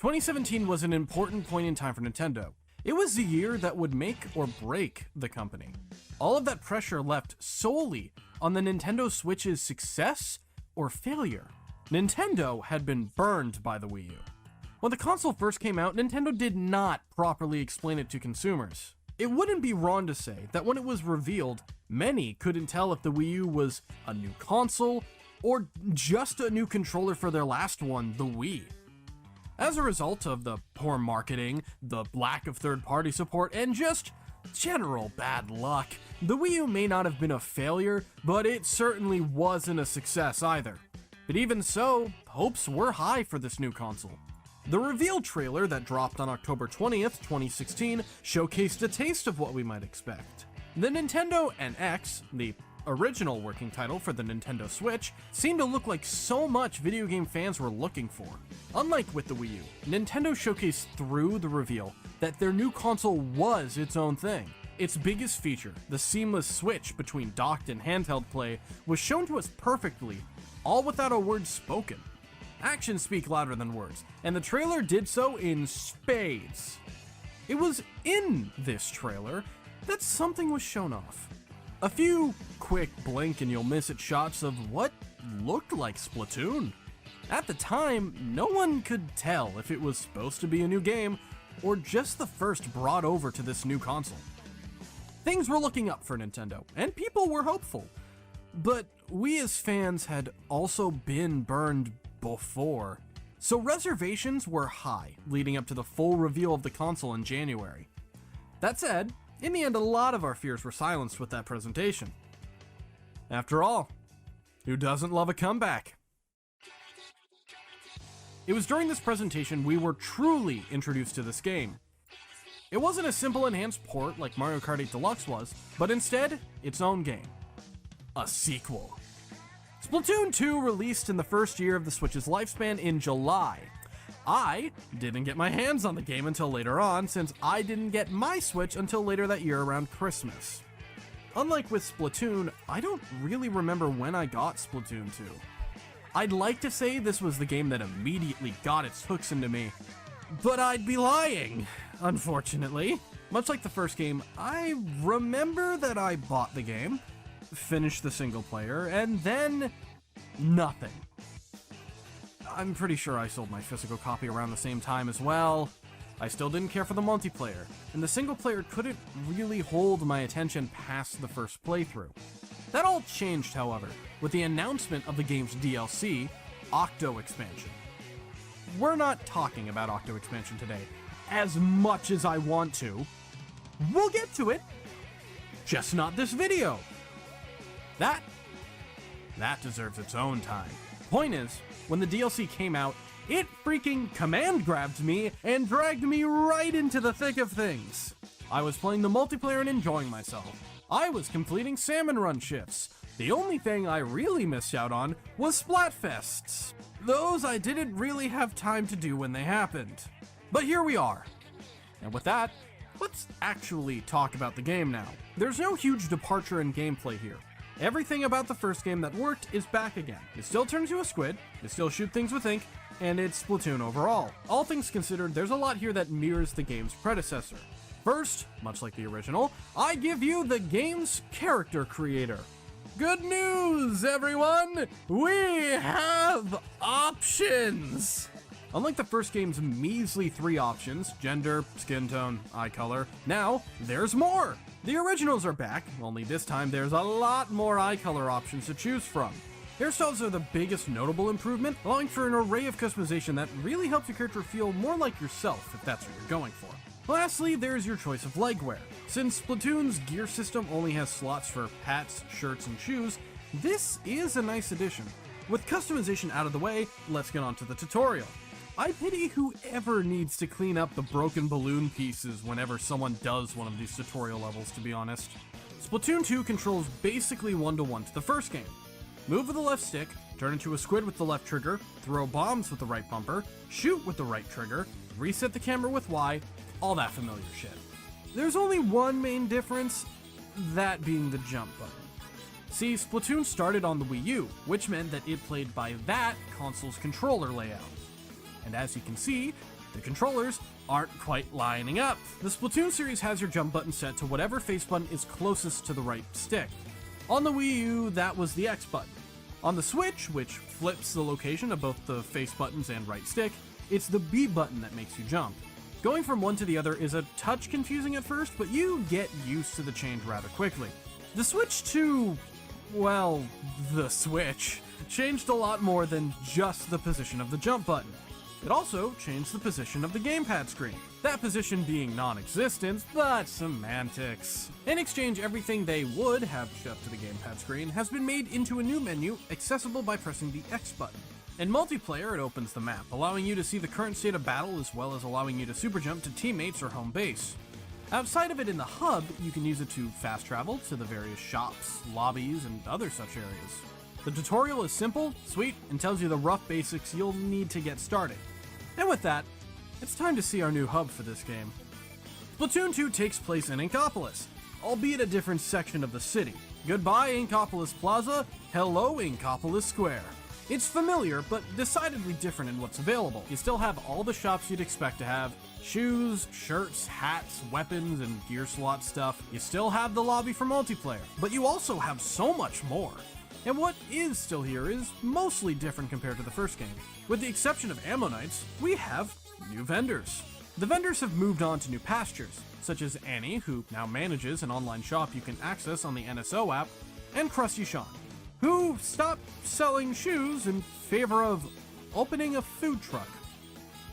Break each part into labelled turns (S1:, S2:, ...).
S1: 2017 was an important point in time for Nintendo. It was the year that would make or break the company. All of that pressure left solely on the Nintendo Switch's success or failure. Nintendo had been burned by the Wii U. When the console first came out, Nintendo did not properly explain it to consumers. It wouldn't be wrong to say that when it was revealed, many couldn't tell if the Wii U was a new console or just a new controller for their last one, the Wii. As a result of the poor marketing, the lack of third-party support, and just general bad luck, the Wii U may not have been a failure, but it certainly wasn't a success either. But even so, hopes were high for this new console. The reveal trailer that dropped on October 20th, 2016, showcased a taste of what we might expect. The Nintendo NX, the original working title for the Nintendo Switch, seemed to look like so much video game fans were looking for. Unlike with the Wii U, Nintendo showcased through the reveal that their new console was its own thing. Its biggest feature, the seamless switch between docked and handheld play, was shown to us perfectly, all without a word spoken. Actions speak louder than words, and the trailer did so in spades. It was in this trailer that something was shown off. A few quick blink and you'll miss it shots of what looked like Splatoon. At the time, no one could tell if it was supposed to be a new game or just the first brought over to this new console. Things were looking up for Nintendo, and people were hopeful. But we as fans had also been burned before. So reservations were high leading up to the full reveal of the console in January. That said, in the end, a lot of our fears were silenced with that presentation. After all, who doesn't love a comeback? It was during this presentation we were truly introduced to this game. It wasn't a simple enhanced port like Mario Kart 8 Deluxe was, but instead, its own game. A sequel. Splatoon 2 released in the first year of the Switch's lifespan in July. I didn't get my hands on the game until later on, since I didn't get my Switch until later that year around Christmas. Unlike with Splatoon, I don't really remember when I got Splatoon 2. I'd like to say this was the game that immediately got its hooks into me, but I'd be lying, unfortunately. Much like the first game, I remember that I bought the game, finished the single player, and then nothing. I'm pretty sure I sold my physical copy around the same time as well. I still didn't care for the multiplayer, and the single player couldn't really hold my attention past the first playthrough. That all changed, however, with the announcement of the game's DLC, Octo expansion. We're not talking about Octo expansion today, as much as I want to. We'll get to it, just not this video. That deserves its own time. Point is, when the DLC came out, it freaking command grabbed me and dragged me right into the thick of things. I was playing the multiplayer and enjoying myself. I was completing Salmon Run shifts. The only thing I really missed out on was Splatfests. Those I didn't really have time to do when they happened. But here we are. And with that, let's actually talk about the game now. There's no huge departure in gameplay here. Everything about the first game that worked is back again. It still turns you a squid, it still shoots things with ink, and it's Splatoon overall. All things considered, there's a lot here that mirrors the game's predecessor. First, much like the original, I give you the game's character creator. Good news, everyone! We have options! Unlike the first game's measly 3 options, gender, skin tone, eye color, now there's more! The originals are back, only this time there's a lot more eye color options to choose from. Hairstyles are the biggest notable improvement, allowing for an array of customization that really helps your character feel more like yourself if that's what you're going for. Lastly, there's your choice of legwear. Since Splatoon's gear system only has slots for hats, shirts, and shoes, this is a nice addition. With customization out of the way, let's get on to the tutorial. I pity whoever needs to clean up the broken balloon pieces whenever someone does one of these tutorial levels, to be honest. Splatoon 2 controls basically one-to-one to the first game. Move with the left stick, turn into a squid with the left trigger, throw bombs with the right bumper, shoot with the right trigger, reset the camera with Y, all that familiar shit. There's only one main difference, that being the jump button. See, Splatoon started on the Wii U, which meant that it played by that console's controller layout. And as you can see, The controllers aren't quite lining up. The Splatoon series has your jump button set to whatever face button is closest to the right stick. On the Wii U, that was the X button. On the Switch, which flips the location of both the face buttons and right stick, it's the B button that makes you jump. Going from one to the other is a touch confusing at first, but you get used to the change rather quickly. The switch to, well, the Switch, changed a lot more than just the position of the jump button. It also changed the position of the gamepad screen, that position being non-existent, but semantics. In exchange, everything they would have shoved to the gamepad screen has been made into a new menu accessible by pressing the X button. In multiplayer, it opens the map, allowing you to see the current state of battle as well as allowing you to super jump to teammates or home base. Outside of it in the hub, you can use it to fast travel to the various shops, lobbies, and other such areas. The tutorial is simple, sweet, and tells you the rough basics you'll need to get started. And with that, it's time to see our new hub for this game. Splatoon 2 takes place in Inkopolis, albeit a different section of the city. Goodbye Inkopolis Plaza, hello Inkopolis Square. It's familiar, but decidedly different in what's available. You still have all the shops you'd expect to have: shoes, shirts, hats, weapons, and gear slot stuff. You still have the lobby for multiplayer, but you also have so much more. And what is still here is mostly different compared to the first game. With the exception of Ammo Knights, we have new vendors. The vendors have moved on to new pastures, such as Annie, who now manages an online shop you can access on the NSO app, and Krusty Sean, who stopped selling shoes in favor of opening a food truck.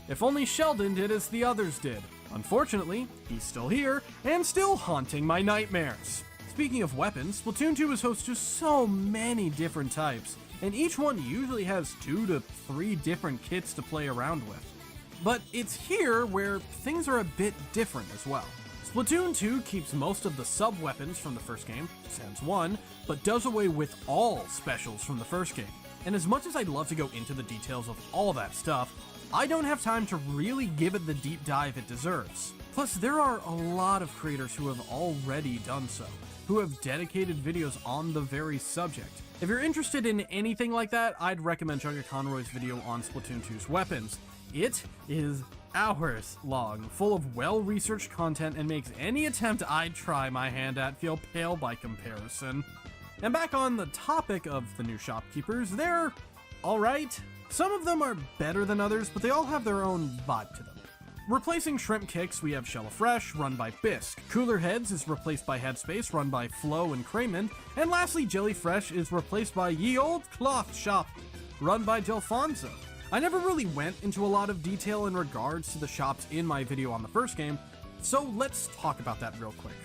S1: If only Sheldon did as the others did. Unfortunately, he's still here and still haunting my nightmares. Speaking of weapons, Splatoon 2 is host to so many different types, and each one usually has 2 to 3 different kits to play around with. But it's here where things are a bit different as well. Splatoon 2 keeps most of the sub-weapons from the first game, sans one, but does away with all specials from the first game. And as much as I'd love to go into the details of all that stuff, I don't have time to really give it the deep dive it deserves. Plus, there are a lot of creators who have already done so, who have dedicated videos on the very subject. If you're interested in anything like that, I'd recommend Chugga Conroy's video on Splatoon 2's weapons. It is hours long, full of well-researched content, and makes any attempt I'd try my hand at feel pale by comparison. And back on the topic of the new shopkeepers, they're alright. Some of them are better than others, but they all have their own vibe to them. Replacing Shrimp Kicks, we have Shella Fresh, run by Bisque. Cooler Heads is replaced by Headspace, run by Flo and Crayman. And lastly, Jelly Fresh is replaced by Ye Old Cloth Shop, run by Delfonso. I never really went into a lot of detail in regards to the shops in my video on the first game, so let's talk about that real quick.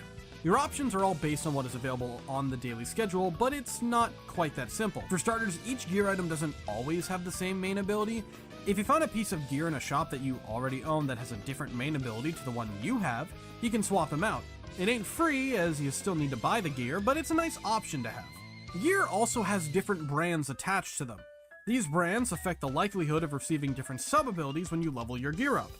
S1: Your options are all based on what is available on the daily schedule, but it's not quite that simple. For starters, each gear item doesn't always have the same main ability. If you find a piece of gear in a shop that you already own that has a different main ability to the one you have, you can swap them out. It ain't free, as you still need to buy the gear, but it's a nice option to have. Gear also has different brands attached to them. These brands affect the likelihood of receiving different sub-abilities when you level your gear up.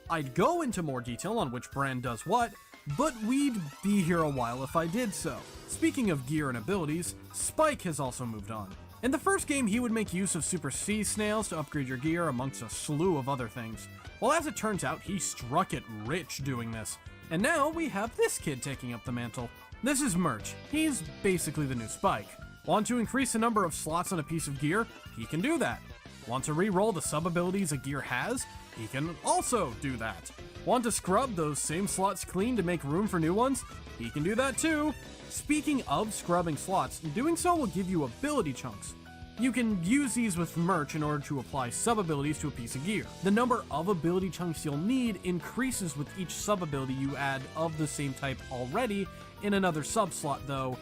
S1: I'd go into more detail on which brand does what, but we'd be here a while if I did so. Speaking of gear and abilities, Spike has also moved on. In the first game, he would make use of super sea snails to upgrade your gear amongst a slew of other things. Well, as it turns out, he struck it rich doing this. And now we have this kid taking up the mantle. This is Merch. He's basically the new Spike. Want to increase the number of slots on a piece of gear? He can do that. Want to re-roll the sub-abilities a gear has? He can also do that. Want to scrub those same slots clean to make room for new ones? He can do that too. Speaking of scrubbing slots, doing so will give you ability chunks. You can use these with Merch in order to apply sub-abilities to a piece of gear. The number of ability chunks you'll need increases with each sub-ability you add of the same type already in another sub-slot though,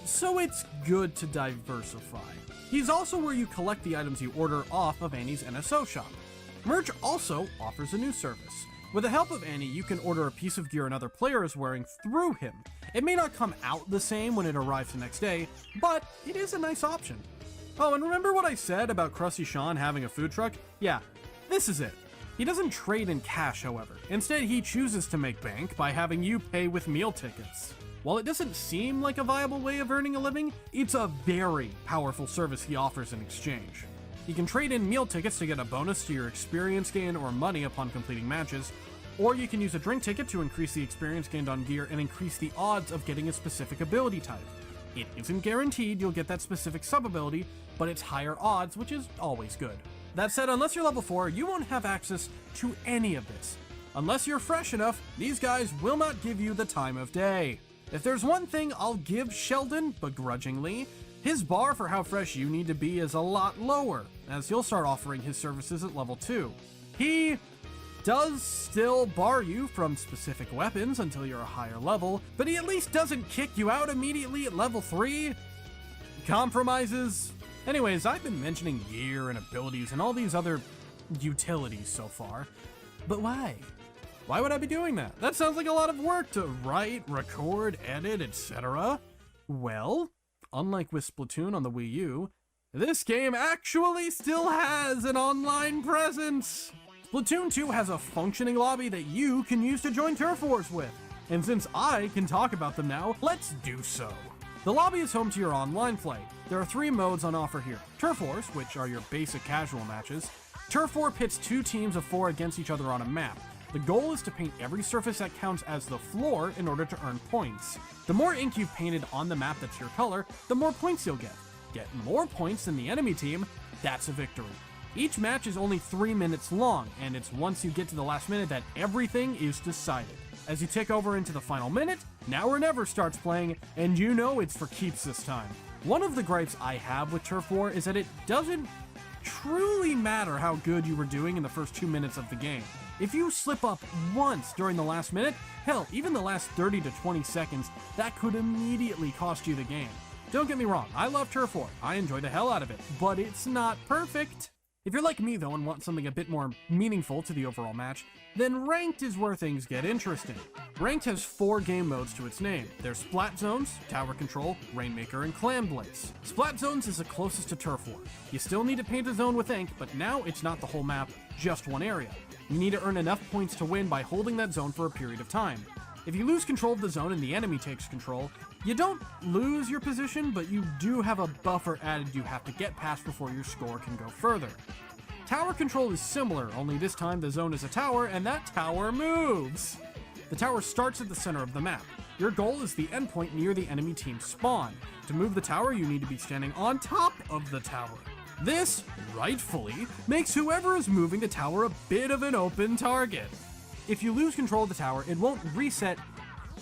S1: so it's good to diversify. He's also where you collect the items you order off of Annie's NSO shop. Merch also offers a new service. With the help of Annie, you can order a piece of gear another player is wearing through him. It may not come out the same when it arrives the next day, but it is a nice option. Oh, and remember what I said about Krusty Sean having a food truck? Yeah, this is it. He doesn't trade in cash, however. Instead, he chooses to make bank by having you pay with meal tickets. While it doesn't seem like a viable way of earning a living, it's a very powerful service he offers in exchange. You can trade in meal tickets to get a bonus to your experience gain or money upon completing matches, or you can use a drink ticket to increase the experience gained on gear and increase the odds of getting a specific ability type. It isn't guaranteed you'll get that specific sub-ability, but it's higher odds, which is always good. That said, unless you're level 4, you won't have access to any of this. Unless you're fresh enough, these guys will not give you the time of day. If there's one thing I'll give Sheldon, begrudgingly, his bar for how fresh you need to be is a lot lower, as he'll start offering his services at level 2. He does still bar you from specific weapons until you're a higher level, but he at least doesn't kick you out immediately at level 3. Compromises. Anyways, I've been mentioning gear and abilities and all these other utilities so far, but why? Why would I be doing that? That sounds like a lot of work to write, record, edit, etc. Well, unlike with Splatoon on the Wii U, this game actually still has an online presence! Splatoon 2 has a functioning lobby that you can use to join Turf Wars with, and since I can talk about them now, let's do so. The lobby is home to your online play. There are 3 modes on offer here. Turf Wars, which are your basic casual matches. Turf War pits 2 teams of 4 against each other on a map. The goal is to paint every surface that counts as the floor in order to earn points. The more ink you've painted on the map that's your color, the more points you'll get. Get more points than the enemy team, that's a victory. Each match is only 3 minutes long, and it's once you get to the last minute that everything is decided. As you tick over into the final minute, Now or Never starts playing, and you know it's for keeps this time. One of the gripes I have with Turf War is that it doesn't truly matter how good you were doing in the first 2 minutes of the game. If you slip up once during the last minute, hell, even the last 30 to 20 seconds, that could immediately cost you the game. Don't get me wrong, I love Turf War, I enjoy the hell out of it, but it's not perfect. If you're like me though and want something a bit more meaningful to the overall match, then Ranked is where things get interesting. Ranked has 4 game modes to its name. There's Splat Zones, Tower Control, Rainmaker, and Clam Blitz. Splat Zones is the closest to Turf War. You still need to paint a zone with ink, but now it's not the whole map, just one area. You need to earn enough points to win by holding that zone for a period of time. If you lose control of the zone and the enemy takes control, you don't lose your position, but you do have a buffer added you have to get past before your score can go further. Tower control is similar, only this time the zone is a tower and that tower moves. The tower starts at the center of the map. Your goal is the endpoint near the enemy team's spawn. To move the tower, you need to be standing on top of the tower. This, rightfully, makes whoever is moving the tower a bit of an open target. If you lose control of the tower, it won't reset,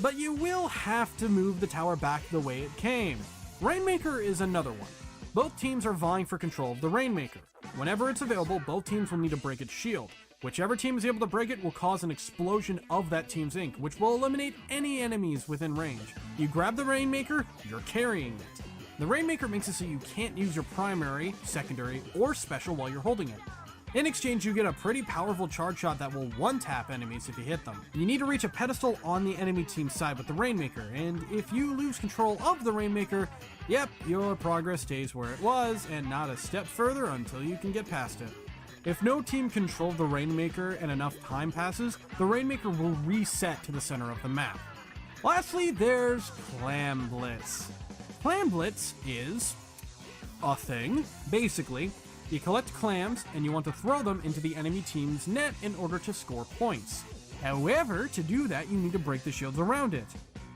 S1: but you will have to move the tower back the way it came. Rainmaker is another one. Both teams are vying for control of the Rainmaker. Whenever it's available, both teams will need to break its shield. Whichever team is able to break it will cause an explosion of that team's ink, which will eliminate any enemies within range. You grab the Rainmaker, you're carrying it. The Rainmaker makes it so you can't use your primary, secondary, or special while you're holding it. In exchange, you get a pretty powerful charge shot that will one-tap enemies if you hit them. You need to reach a pedestal on the enemy team's side with the Rainmaker, and if you lose control of the Rainmaker, yep, your progress stays where it was, and not a step further until you can get past it. If no team controls the Rainmaker and enough time passes, the Rainmaker will reset to the center of the map. Lastly, there's Clam Blitz. Clam Blitz is a thing. Basically, you collect clams and you want to throw them into the enemy team's net in order to score points. However, to do that, you need to break the shields around it.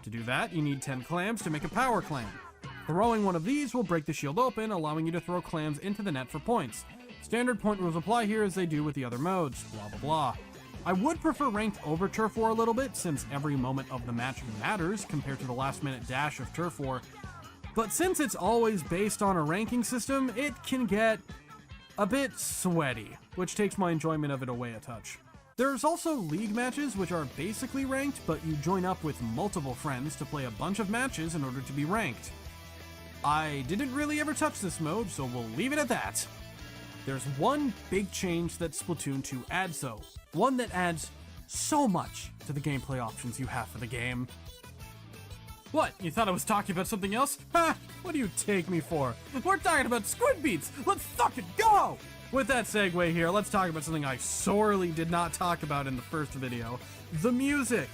S1: To do that, you need 10 clams to make a power clam. Throwing one of these will break the shield open, allowing you to throw clams into the net for points. Standard point rules apply here as they do with the other modes, blah blah blah. I would prefer Ranked over Turf War a little bit, since every moment of the match matters compared to the last minute dash of Turf War. But since it's always based on a ranking system, it can get a bit sweaty, which takes my enjoyment of it away a touch. There's also league matches, which are basically ranked, but you join up with multiple friends to play a bunch of matches in order to be ranked. I didn't really ever touch this mode, so we'll leave it at that. There's one big change that Splatoon 2 adds though, one that adds so much to the gameplay options you have for the game. What, you thought I was talking about something else? Ha! What do you take me for? We're talking about Squid Beats! Let's fucking go! With that segue here, let's talk about something I sorely did not talk about in the first video. The music!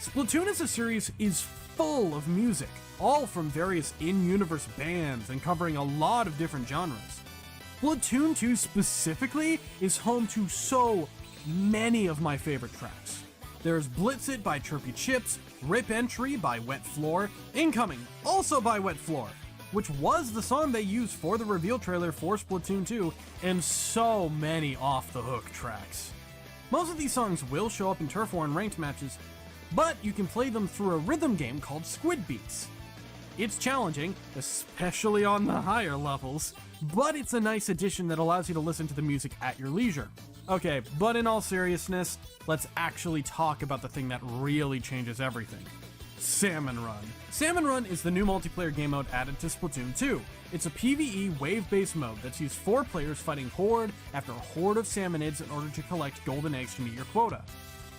S1: Splatoon as a series is full of music, all from various in-universe bands and covering a lot of different genres. Splatoon 2 specifically is home to so many of my favorite tracks. There's Blitz It by Chirpy Chips, Rip Entry by Wet Floor, Incoming, also by Wet Floor, which was the song they used for the reveal trailer for Splatoon 2, and so many off-the-hook tracks. Most of these songs will show up in Turf War and ranked matches, but you can play them through a rhythm game called Squid Beats. It's challenging, especially on the higher levels, but it's a nice addition that allows you to listen to the music at your leisure. Okay, but in all seriousness, let's actually talk about the thing that really changes everything. Salmon Run. Salmon Run is the new multiplayer game mode added to Splatoon 2. It's a PvE wave-based mode that's used 4 players fighting horde after horde of salmonids in order to collect golden eggs to meet your quota.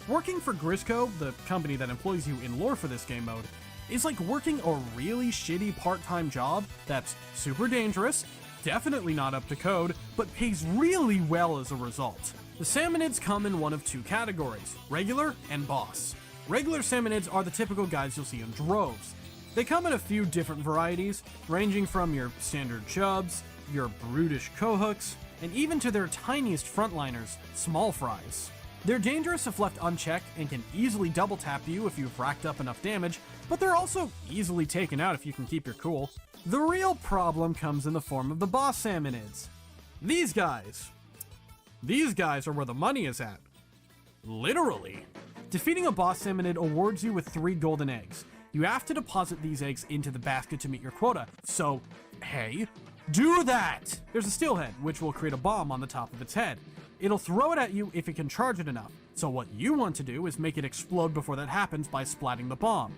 S1: Working for Grisco, the company that employs you in lore for this game mode, is like working a really shitty part-time job that's super dangerous, definitely not up to code, but pays really well as a result. The salmonids come in one of 2 categories, regular and boss. Regular salmonids are the typical guys you'll see in droves. They come in a few different varieties, ranging from your standard chubs, your brutish cohooks, and even to their tiniest frontliners, small fries. They're dangerous if left unchecked and can easily double tap you if you've racked up enough damage, but they're also easily taken out if you can keep your cool. The real problem comes in the form of the boss salmonids. These guys are where the money is at. Literally. Defeating a boss salmonid awards you with 3 golden eggs. You have to deposit these eggs into the basket to meet your quota, so, hey, do that! There's a steelhead, which will create a bomb on the top of its head. It'll throw it at you if it can charge it enough, so what you want to do is make it explode before that happens by splatting the bomb.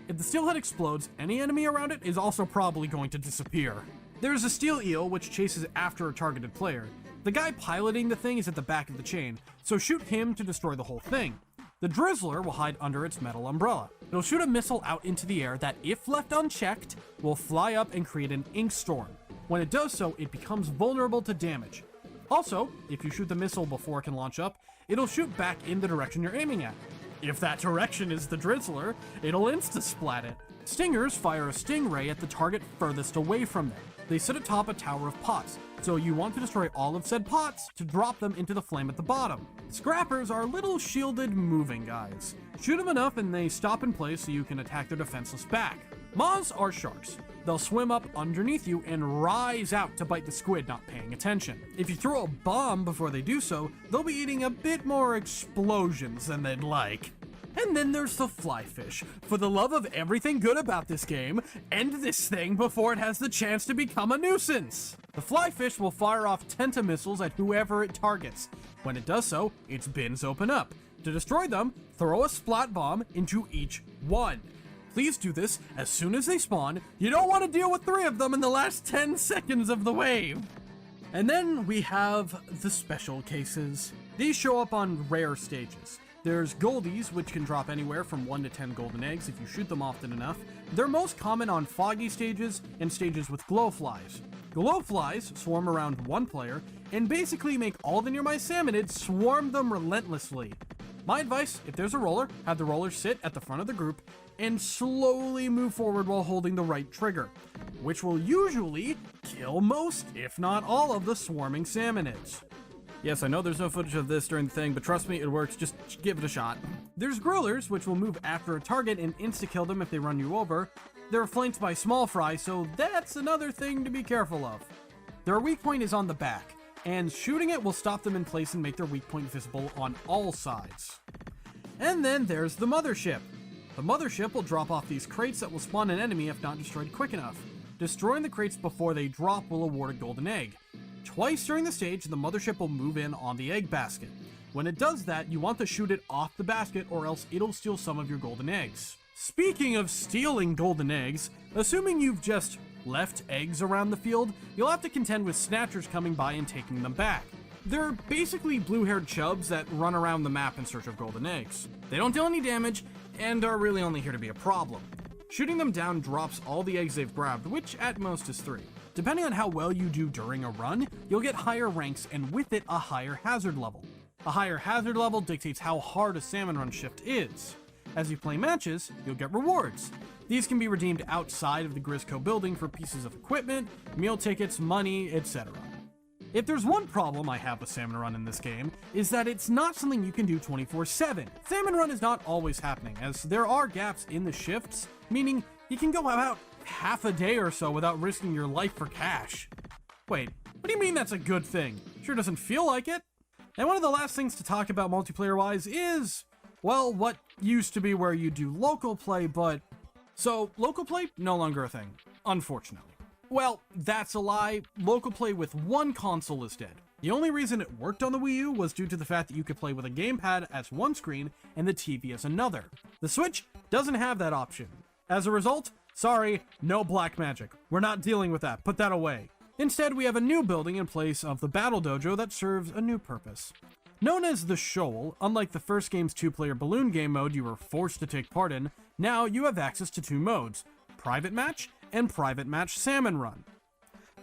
S1: If the steelhead explodes, any enemy around it is also probably going to disappear. There's a steel eel which chases after a targeted player. The guy piloting the thing is at the back of the chain, so shoot him to destroy the whole thing. The drizzler will hide under its metal umbrella. It'll shoot a missile out into the air that, if left unchecked, will fly up and create an ink storm. When it does so, it becomes vulnerable to damage. Also, if you shoot the missile before it can launch up, it'll shoot back in the direction you're aiming at. If that direction is the drizzler, it'll insta-splat it. Stingers fire a stingray at the target furthest away from them. They sit atop a tower of pots, so you want to destroy all of said pots to drop them into the flame at the bottom. Scrappers are little shielded moving guys. Shoot them enough and they stop in place so you can attack their defenseless back. Maws are sharks. They'll swim up underneath you and rise out to bite the squid not paying attention. If you throw a bomb before they do so, they'll be eating a bit more explosions than they'd like. And then there's the flyfish. For the love of everything good about this game, end this thing before it has the chance to become a nuisance. The flyfish will fire off tentamissiles at whoever it targets. When it does so, its bins open up. To destroy them, throw a splat bomb into each one. Please do this as soon as they spawn. You don't want to deal with 3 of them in the last 10 seconds of the wave. And then we have the special cases. These show up on rare stages. There's goldies, which can drop anywhere from 1 to 10 golden eggs if you shoot them often enough. They're most common on foggy stages and stages with glowflies. Glowflies swarm around one player and basically make all the nearby salmonids swarm them relentlessly. My advice, if there's a roller, have the roller sit at the front of the group and slowly move forward while holding the right trigger, which will usually kill most, if not all, of the swarming salmonids. Yes, I know there's no footage of this during the thing, but trust me, it works. Just give it a shot. There's grillers, which will move after a target and insta-kill them if they run you over. They're flanked by small fry, so that's another thing to be careful of. Their weak point is on the back, and shooting it will stop them in place and make their weak point visible on all sides. And then there's the mothership. The mothership will drop off these crates that will spawn an enemy if not destroyed quick enough. Destroying the crates before they drop will award a golden egg. Twice during the stage, the mothership will move in on the egg basket. When it does that, you want to shoot it off the basket or else it'll steal some of your golden eggs. Speaking of stealing golden eggs, assuming you've just left eggs around the field, you'll have to contend with snatchers coming by and taking them back. They're basically blue-haired chubs that run around the map in search of golden eggs. They don't deal any damage and are really only here to be a problem. Shooting them down drops all the eggs they've grabbed, which at most is 3. Depending on how well you do during a run, you'll get higher ranks and with it a higher hazard level. A higher hazard level dictates how hard a Salmon Run shift is. As you play matches, you'll get rewards. These can be redeemed outside of the Grisco building for pieces of equipment, meal tickets, money, etc. If there's one problem I have with Salmon Run in this game, is that it's not something you can do 24/7. Salmon Run is not always happening, as there are gaps in the shifts, meaning you can go about half a day or so without risking your life for cash. Wait, what do you mean that's a good thing? Sure doesn't feel like it. And one of the last things to talk about multiplayer-wise is, well, what used to be where you do local play, but... So, local play, no longer a thing, unfortunately. Well, that's a lie. Local play with one console is dead. The only reason it worked on the Wii U was due to the fact that you could play with a gamepad as one screen and the TV as another. The Switch doesn't have that option. As a result, sorry, no black magic. We're not dealing with that. Put that away. Instead, we have a new building in place of the Battle Dojo that serves a new purpose. Known as the Shoal, unlike the first game's two-player balloon game mode you were forced to take part in, now you have access to two modes, Private Match and Private Match Salmon Run.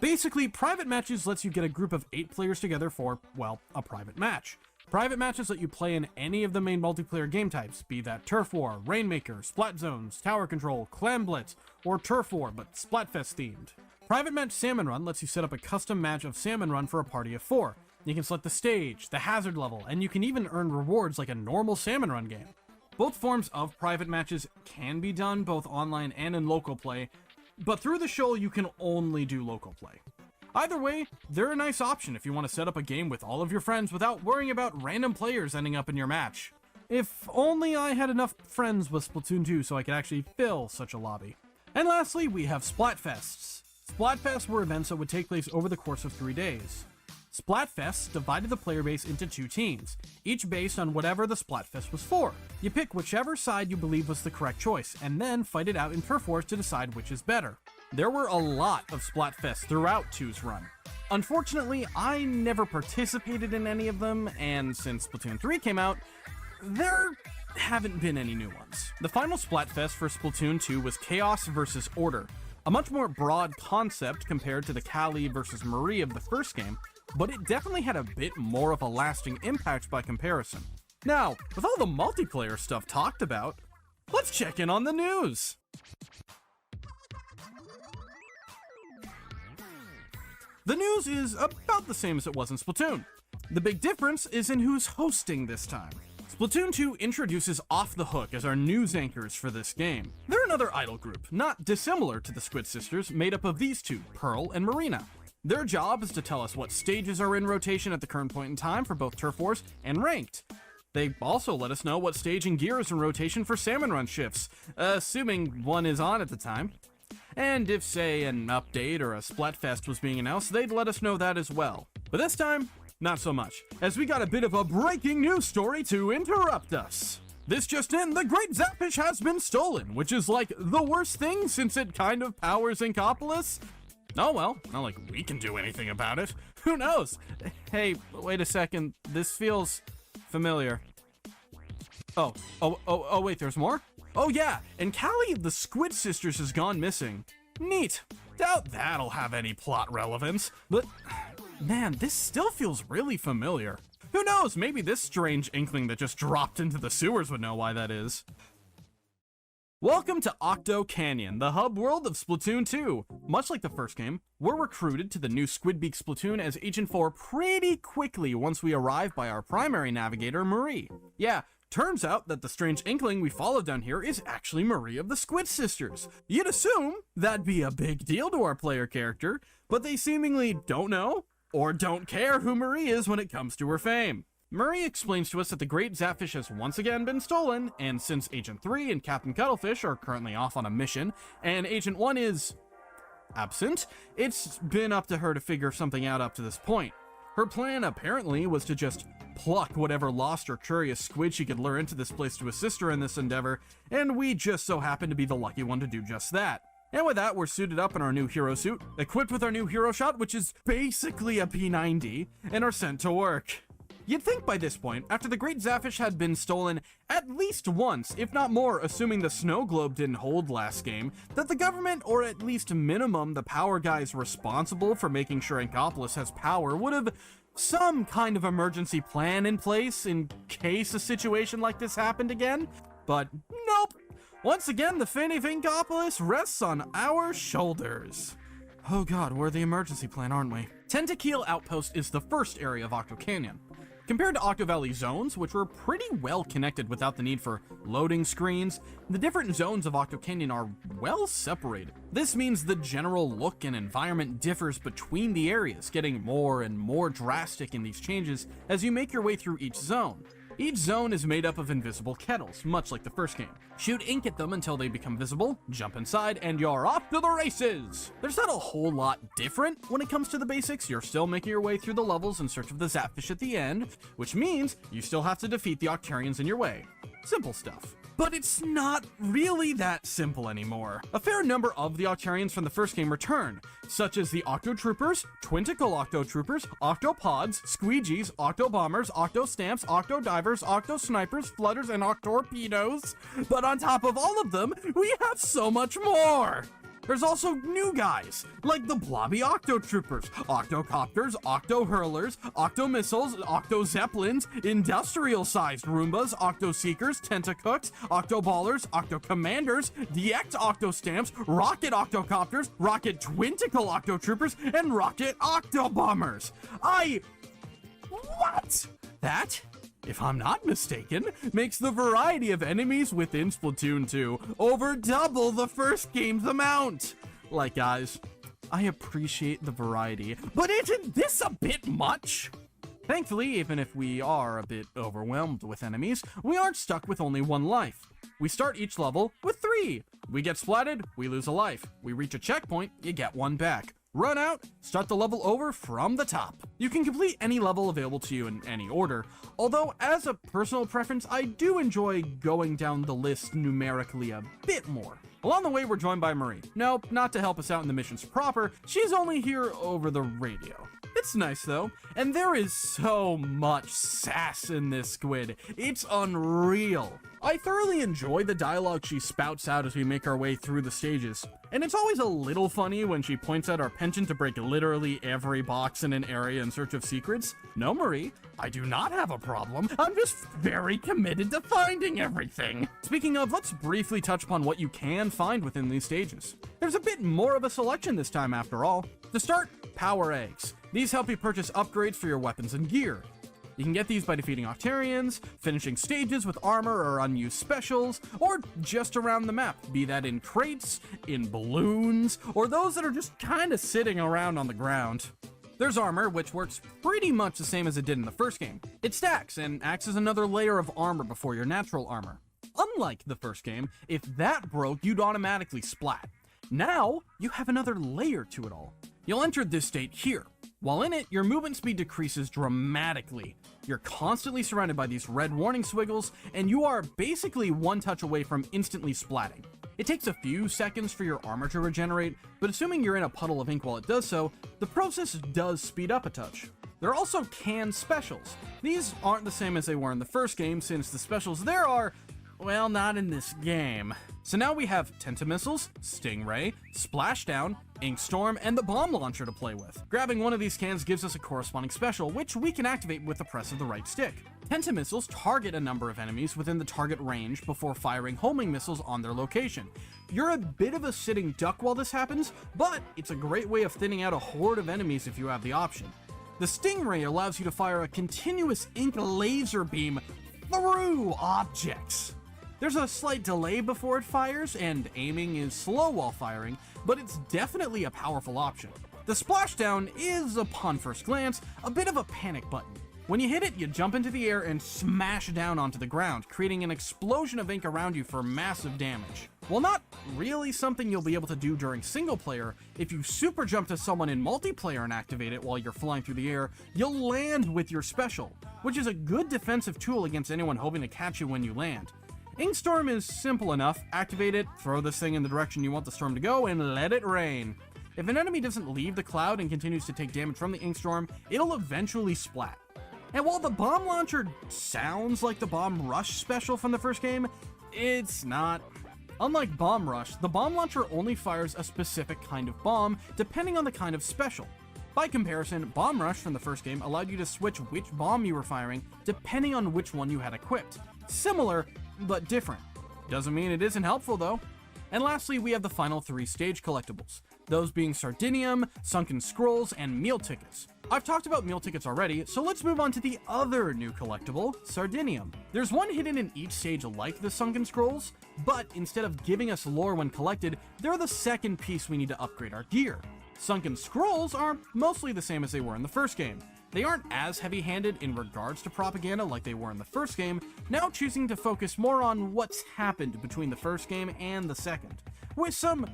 S1: Basically, private matches lets you get a group of 8 players together for, well, a private match. Private matches let you play in any of the main multiplayer game types, be that Turf War, Rainmaker, Splat Zones, Tower Control, Clan Blitz, or Turf War but Splatfest themed. Private Match Salmon Run lets you set up a custom match of Salmon Run for a party of 4. You can select the stage, the hazard level, and you can even earn rewards like a normal Salmon Run game. Both forms of private matches can be done both online and in local play, but through the Shoal you can only do local play. Either way, they're a nice option if you want to set up a game with all of your friends without worrying about random players ending up in your match. If only I had enough friends with Splatoon 2 so I could actually fill such a lobby. And lastly, we have Splatfests. Splatfests were events that would take place over the course of 3 days. Splatfests divided the player base into 2 teams, each based on whatever the Splatfest was for. You pick whichever side you believe was the correct choice, and then fight it out in turf wars to decide which is better. There were a lot of Splatfests throughout 2's run. Unfortunately, I never participated in any of them, and since Splatoon 3 came out, there haven't been any new ones. The final Splatfest for Splatoon 2 was Chaos vs. Order, a much more broad concept compared to the Callie vs. Marie of the first game, but it definitely had a bit more of a lasting impact by comparison. Now, with all the multiplayer stuff talked about, let's check in on the news! The news is about the same as it was in Splatoon. The big difference is in who's hosting this time. Splatoon 2 introduces Off the Hook as our news anchors for this game. They're another idol group, not dissimilar to the Squid Sisters, made up of these two, Pearl and Marina. Their job is to tell us what stages are in rotation at the current point in time for both Turf Wars and Ranked. They also let us know what stage and gear is in rotation for Salmon Run shifts, assuming one is on at the time. And if, say, an update or a Splatfest was being announced, they'd let us know that as well. But this time, not so much, as we got a bit of a breaking news story to interrupt us. This just in, the great Zapfish has been stolen, which is like the worst thing since it kind of powers Inkopolis. Oh well, not like we can do anything about it. Who knows? Hey, wait a second, this feels familiar. Oh, wait, there's more? Oh yeah, and Callie the Squid Sisters has gone missing. Neat. Doubt that'll have any plot relevance, but man, this still feels really familiar. Who knows, maybe this strange inkling that just dropped into the sewers would know why that is. Welcome to Octo Canyon, the hub world of Splatoon 2. Much like the first game, we're recruited to the new Squidbeak Splatoon as Agent 4 pretty quickly once we arrive by our primary navigator, Marie. Yeah, turns out that the strange inkling we followed down here is actually Marie of the Squid Sisters. You'd assume that'd be a big deal to our player character, but they seemingly don't know or don't care who Marie is when it comes to her fame. Marie explains to us that the great Zapfish has once again been stolen, and since Agent 3 and Captain Cuttlefish are currently off on a mission, and Agent 1 is absent, it's been up to her to figure something out up to this point. Her plan apparently was to just pluck whatever lost or curious squid she could lure into this place to assist her in this endeavor, and we just so happen to be the lucky one to do just that. And with that, we're suited up in our new hero suit, equipped with our new hero shot, which is basically a P90, and are sent to work. You'd think by this point, after the great Zapfish had been stolen at least once, if not more, assuming the snow globe didn't hold last game, that the government, or at least minimum the power guys responsible for making sure Inkopolis has power, would have some kind of emergency plan in place in case a situation like this happened again. But nope. Once again, the fate of Inkopolis rests on our shoulders. Oh god, we're the emergency plan, aren't we? Tentakiel Outpost is the first area of Octo Canyon. Compared to Octo Valley zones, which were pretty well connected without the need for loading screens, the different zones of Octo Canyon are well separated. This means the general look and environment differs between the areas, getting more and more drastic in these changes as you make your way through each zone. Each zone is made up of invisible kettles, much like the first game. Shoot ink at them until they become visible, jump inside, and you're off to the races! There's not a whole lot different when it comes to the basics. You're still making your way through the levels in search of the Zapfish at the end, which means you still have to defeat the Octarians in your way. Simple stuff. But it's not really that simple anymore. A fair number of the Octarians from the first game return, such as the Octo Troopers, Twinticle Octo Troopers, Octopods, Squeegees, Octo Bombers, Octo Stamps, Octo Divers, Octo Snipers, Flutters, and Octorpedoes. But on top of all of them, we have so much more! There's also new guys, like the blobby Octo Troopers, Octocopters, Octo Hurlers, Octo Missiles, Octo Zeppelins, industrial-sized Roombas, Octo Seekers, Tentacooks, Octo Ballers, Octo Commanders, DX Octo Stamps, Rocket Octocopters, Rocket Twinticle Octo Troopers, and Rocket Octo Bombers. What? That, if I'm not mistaken, makes the variety of enemies within Splatoon 2 over double the first game's amount. Like, guys, I appreciate the variety, but isn't this a bit much? Thankfully, even if we are a bit overwhelmed with enemies, we aren't stuck with only one life. We start each level with 3. We get splatted, we lose a life. We reach a checkpoint, you get 1 back. Run out, start the level over from the top. You can complete any level available to you in any order, although as a personal preference, I do enjoy going down the list numerically a bit more. Along the way, we're joined by Marie. Nope, not to help us out in the missions proper, she's only here over the radio. It's nice though, and there is so much sass in this squid. It's unreal. I thoroughly enjoy the dialogue she spouts out as we make our way through the stages. And it's always a little funny when she points out our penchant to break literally every box in an area in search of secrets. No, Marie, I do not have a problem. I'm just very committed to finding everything. Speaking of, let's briefly touch upon what you can find within these stages. There's a bit more of a selection this time after all. To start, power eggs. These help you purchase upgrades for your weapons and gear. You can get these by defeating Octarians, finishing stages with armor or unused specials, or just around the map, be that in crates, in balloons, or those that are just kinda sitting around on the ground. There's armor, which works pretty much the same as it did in the first game. It stacks and acts as another layer of armor before your natural armor. Unlike the first game, if that broke, you'd automatically splat. Now, you have another layer to it all. You'll enter this state here. While in it, your movement speed decreases dramatically. You're constantly surrounded by these red warning squiggles, and you are basically one touch away from instantly splatting. It takes a few seconds for your armor to regenerate, but assuming you're in a puddle of ink while it does so, the process does speed up a touch. There are also canned specials. These aren't the same as they were in the first game, since the specials there are, well, not in this game. So now we have Tentamissiles, Stingray, Splashdown, Inkstorm, and the Bomb Launcher to play with. Grabbing one of these cans gives us a corresponding special, which we can activate with the press of the right stick. Tentamissiles target a number of enemies within the target range before firing homing missiles on their location. You're a bit of a sitting duck while this happens, but it's a great way of thinning out a horde of enemies if you have the option. The Stingray allows you to fire a continuous ink laser beam through objects. There's a slight delay before it fires, and aiming is slow while firing, but it's definitely a powerful option. The Splashdown is, upon first glance, a bit of a panic button. When you hit it, you jump into the air and smash down onto the ground, creating an explosion of ink around you for massive damage. While not really something you'll be able to do during single player, if you super jump to someone in multiplayer and activate it while you're flying through the air, you'll land with your special, which is a good defensive tool against anyone hoping to catch you when you land. Inkstorm is simple enough. Activate it, throw this thing in the direction you want the storm to go, and let it rain. If an enemy doesn't leave the cloud and continues to take damage from the Inkstorm, it'll eventually splat. And while the Bomb Launcher sounds like the Bomb Rush special from the first game, it's not. Unlike Bomb Rush, the Bomb Launcher only fires a specific kind of bomb, depending on the kind of special. By comparison, Bomb Rush from the first game allowed you to switch which bomb you were firing, depending on which one you had equipped. Similar, but different. Doesn't mean it isn't helpful though. And lastly, we have the final 3 stage collectibles. those being Sardinium, Sunken Scrolls, and Meal Tickets. I've talked about Meal Tickets already, so let's move on to the other new collectible, Sardinium. There's one hidden in each stage like the Sunken Scrolls, but instead of giving us lore when collected, they're the second piece we need to upgrade our gear. Sunken Scrolls are mostly the same as they were in the first game. They aren't as heavy-handed in regards to propaganda like they were in the first game, now choosing to focus more on what's happened between the first game and the second, with some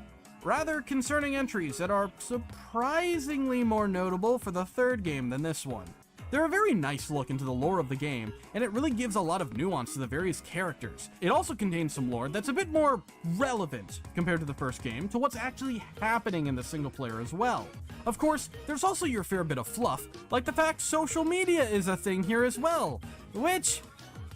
S1: rather concerning entries that are surprisingly more notable for the third game than this one. They're a very nice look into the lore of the game, and it really gives a lot of nuance to the various characters. It also contains some lore that's a bit more relevant compared to the first game to what's actually happening in the single player as well. Of course, there's also your fair bit of fluff, like the fact social media is a thing here as well, which,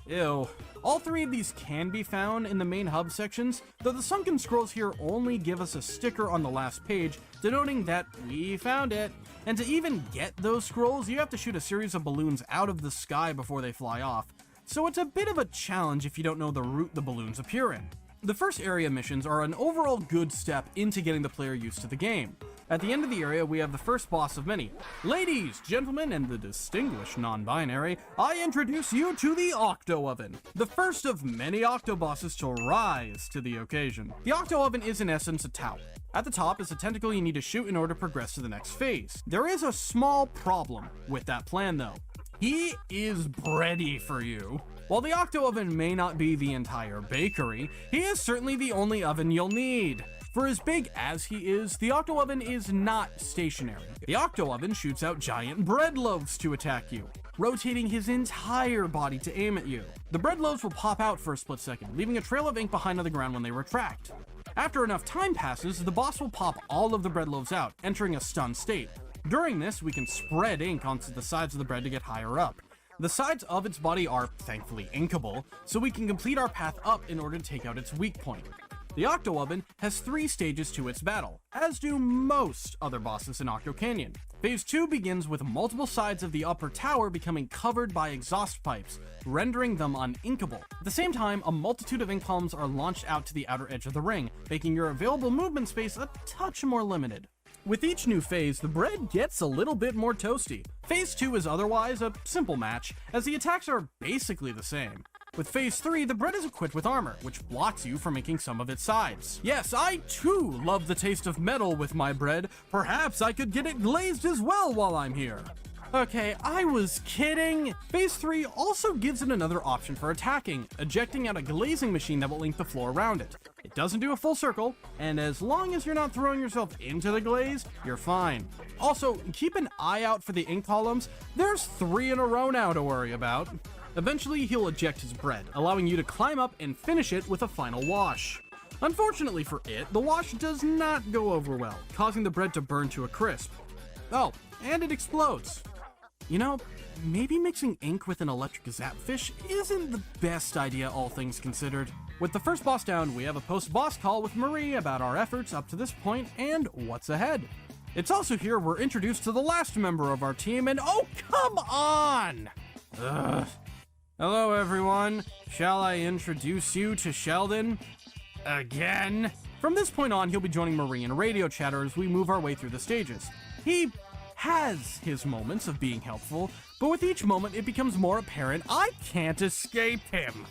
S1: ew. All three of these can be found in the main hub sections, though the Sunken Scrolls here only give us a sticker on the last page denoting that we found it. And to even get those scrolls, you have to shoot a series of balloons out of the sky before they fly off, so it's a bit of a challenge if you don't know the route the balloons appear in. The first area missions are an overall good step into getting the player used to the game. At the end of the area, we have the first boss of many. Ladies, gentlemen, and the distinguished non-binary, I introduce you to the Octo Oven, the first of many Octo bosses to rise to the occasion. The Octo Oven is in essence a tower. At the top is a tentacle you need to shoot in order to progress to the next phase. There is a small problem with that plan though. He is bready for you. While the Octo Oven may not be the entire bakery, he is certainly the only oven you'll need. For as big as he is, the Octo Oven is not stationary. The Octo Oven shoots out giant bread loaves to attack you, rotating his entire body to aim at you. The bread loaves will pop out for a split second, leaving a trail of ink behind on the ground when they retract. After enough time passes, the boss will pop all of the bread loaves out, entering a stun state. During this, we can spread ink onto the sides of the bread to get higher up. The sides of its body are, thankfully, inkable, so we can complete our path up in order to take out its weak point. The Octo Oven has 3 stages to its battle, as do most other bosses in Octo Canyon. Phase 2 begins with multiple sides of the upper tower becoming covered by exhaust pipes, rendering them uninkable. At the same time, a multitude of ink columns are launched out to the outer edge of the ring, making your available movement space a touch more limited. With each new phase, the bread gets a little bit more toasty. Phase 2 is otherwise a simple match, as the attacks are basically the same. With Phase 3, the bread is equipped with armor, which blocks you from inking some of its sides. Yes, I too love the taste of metal with my bread. Perhaps I could get it glazed as well while I'm here. Okay, I was kidding. Phase 3 also gives it another option for attacking, ejecting out a glazing machine that will ink the floor around it. It doesn't do a full circle, and as long as you're not throwing yourself into the glaze, you're fine. Also, keep an eye out for the ink columns. There's 3 in a row now to worry about. Eventually, he'll eject his bread, allowing you to climb up and finish it with a final wash. Unfortunately for it, the wash does not go over well, causing the bread to burn to a crisp. Oh, and it explodes. You know, maybe mixing ink with an electric Zapfish isn't the best idea, all things considered. With the first boss down, we have a post-boss call with Marie about our efforts up to this point and what's ahead. It's also here we're introduced to the last member of our team, and oh, come on! Ugh. Hello everyone, shall I introduce you to Sheldon? Again? From this point on, he'll be joining Marie in radio chatter as we move our way through the stages. He has his moments of being helpful, but with each moment it becomes more apparent I can't escape him.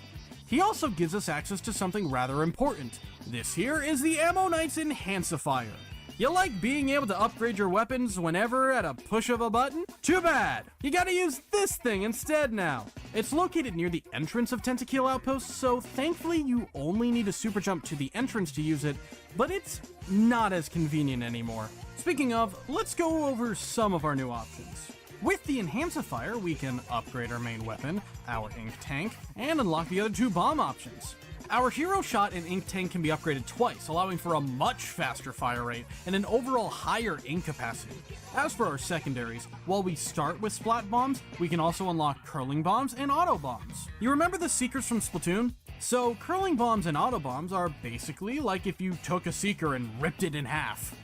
S1: He also gives us access to something rather important. This here is the Ammo Knight's Enhancifier. You like being able to upgrade your weapons whenever at a push of a button? Too bad! You gotta use this thing instead now. It's located near the entrance of Tentakill Outpost, so thankfully you only need a super jump to the entrance to use it, but it's not as convenient anymore. Speaking of, let's go over some of our new options. With the Enhancifier, we can upgrade our main weapon, our Ink Tank, and unlock the other 2 bomb options. Our Hero Shot and Ink Tank can be upgraded twice, allowing for a much faster fire rate and an overall higher ink capacity. As for our secondaries, while we start with Splat Bombs, we can also unlock Curling Bombs and Auto Bombs. You remember the Seekers from Splatoon? So Curling Bombs and Auto Bombs are basically like if you took a Seeker and ripped it in half.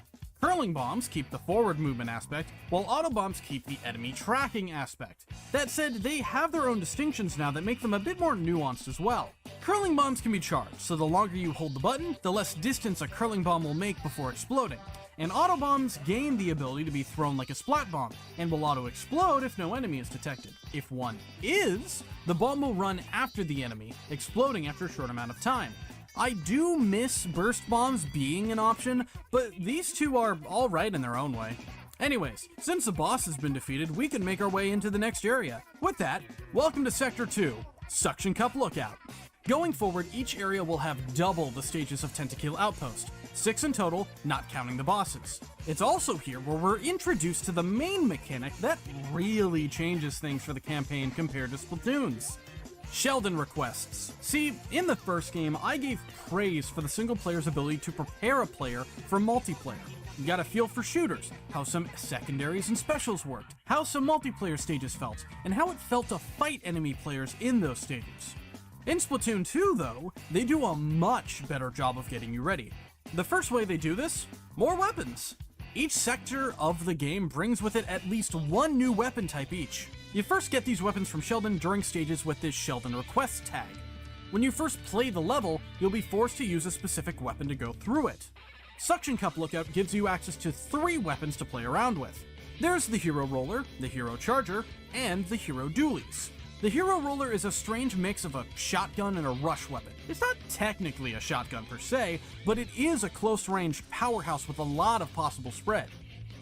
S1: Curling Bombs keep the forward movement aspect, while Auto Bombs keep the enemy tracking aspect. That said, they have their own distinctions now that make them a bit more nuanced as well. Curling Bombs can be charged, so the longer you hold the button, the less distance a Curling Bomb will make before exploding. and auto bombs gain the ability to be thrown like a splat bomb, and will auto-explode if no enemy is detected. If one is, the bomb will run after the enemy, exploding after a short amount of time. I do miss burst bombs being an option, but these two are alright in their own way. Anyways, since the boss has been defeated, we can make our way into the next area. With that, welcome to Sector 2, Suction Cup Lookout. Going forward, each area will have double the stages of Tentakill Outpost, 6 in total, not counting the bosses. It's also here where we're introduced to the main mechanic that really changes things for the campaign compared to Splatoon's. Sheldon requests. See, in the first game, I gave praise for the single player's ability to prepare a player for multiplayer. You got a feel for shooters, how some secondaries and specials worked, how some multiplayer stages felt, and how it felt to fight enemy players in those stages. In Splatoon 2, though, they do a much better job of getting you ready. The first way they do this? More weapons. Each sector of the game brings with it at least one new weapon type each. You first get these weapons from Sheldon during stages with this Sheldon request tag. When you first play the level, you'll be forced to use a specific weapon to go through it. Suction Cup Lookout gives you access to 3 weapons to play around with. There's the Hero Roller, the Hero Charger, and the Hero Dualies. The Hero Roller is a strange mix of a shotgun and a rush weapon. It's not technically a shotgun per se, but it is a close-range powerhouse with a lot of possible spread.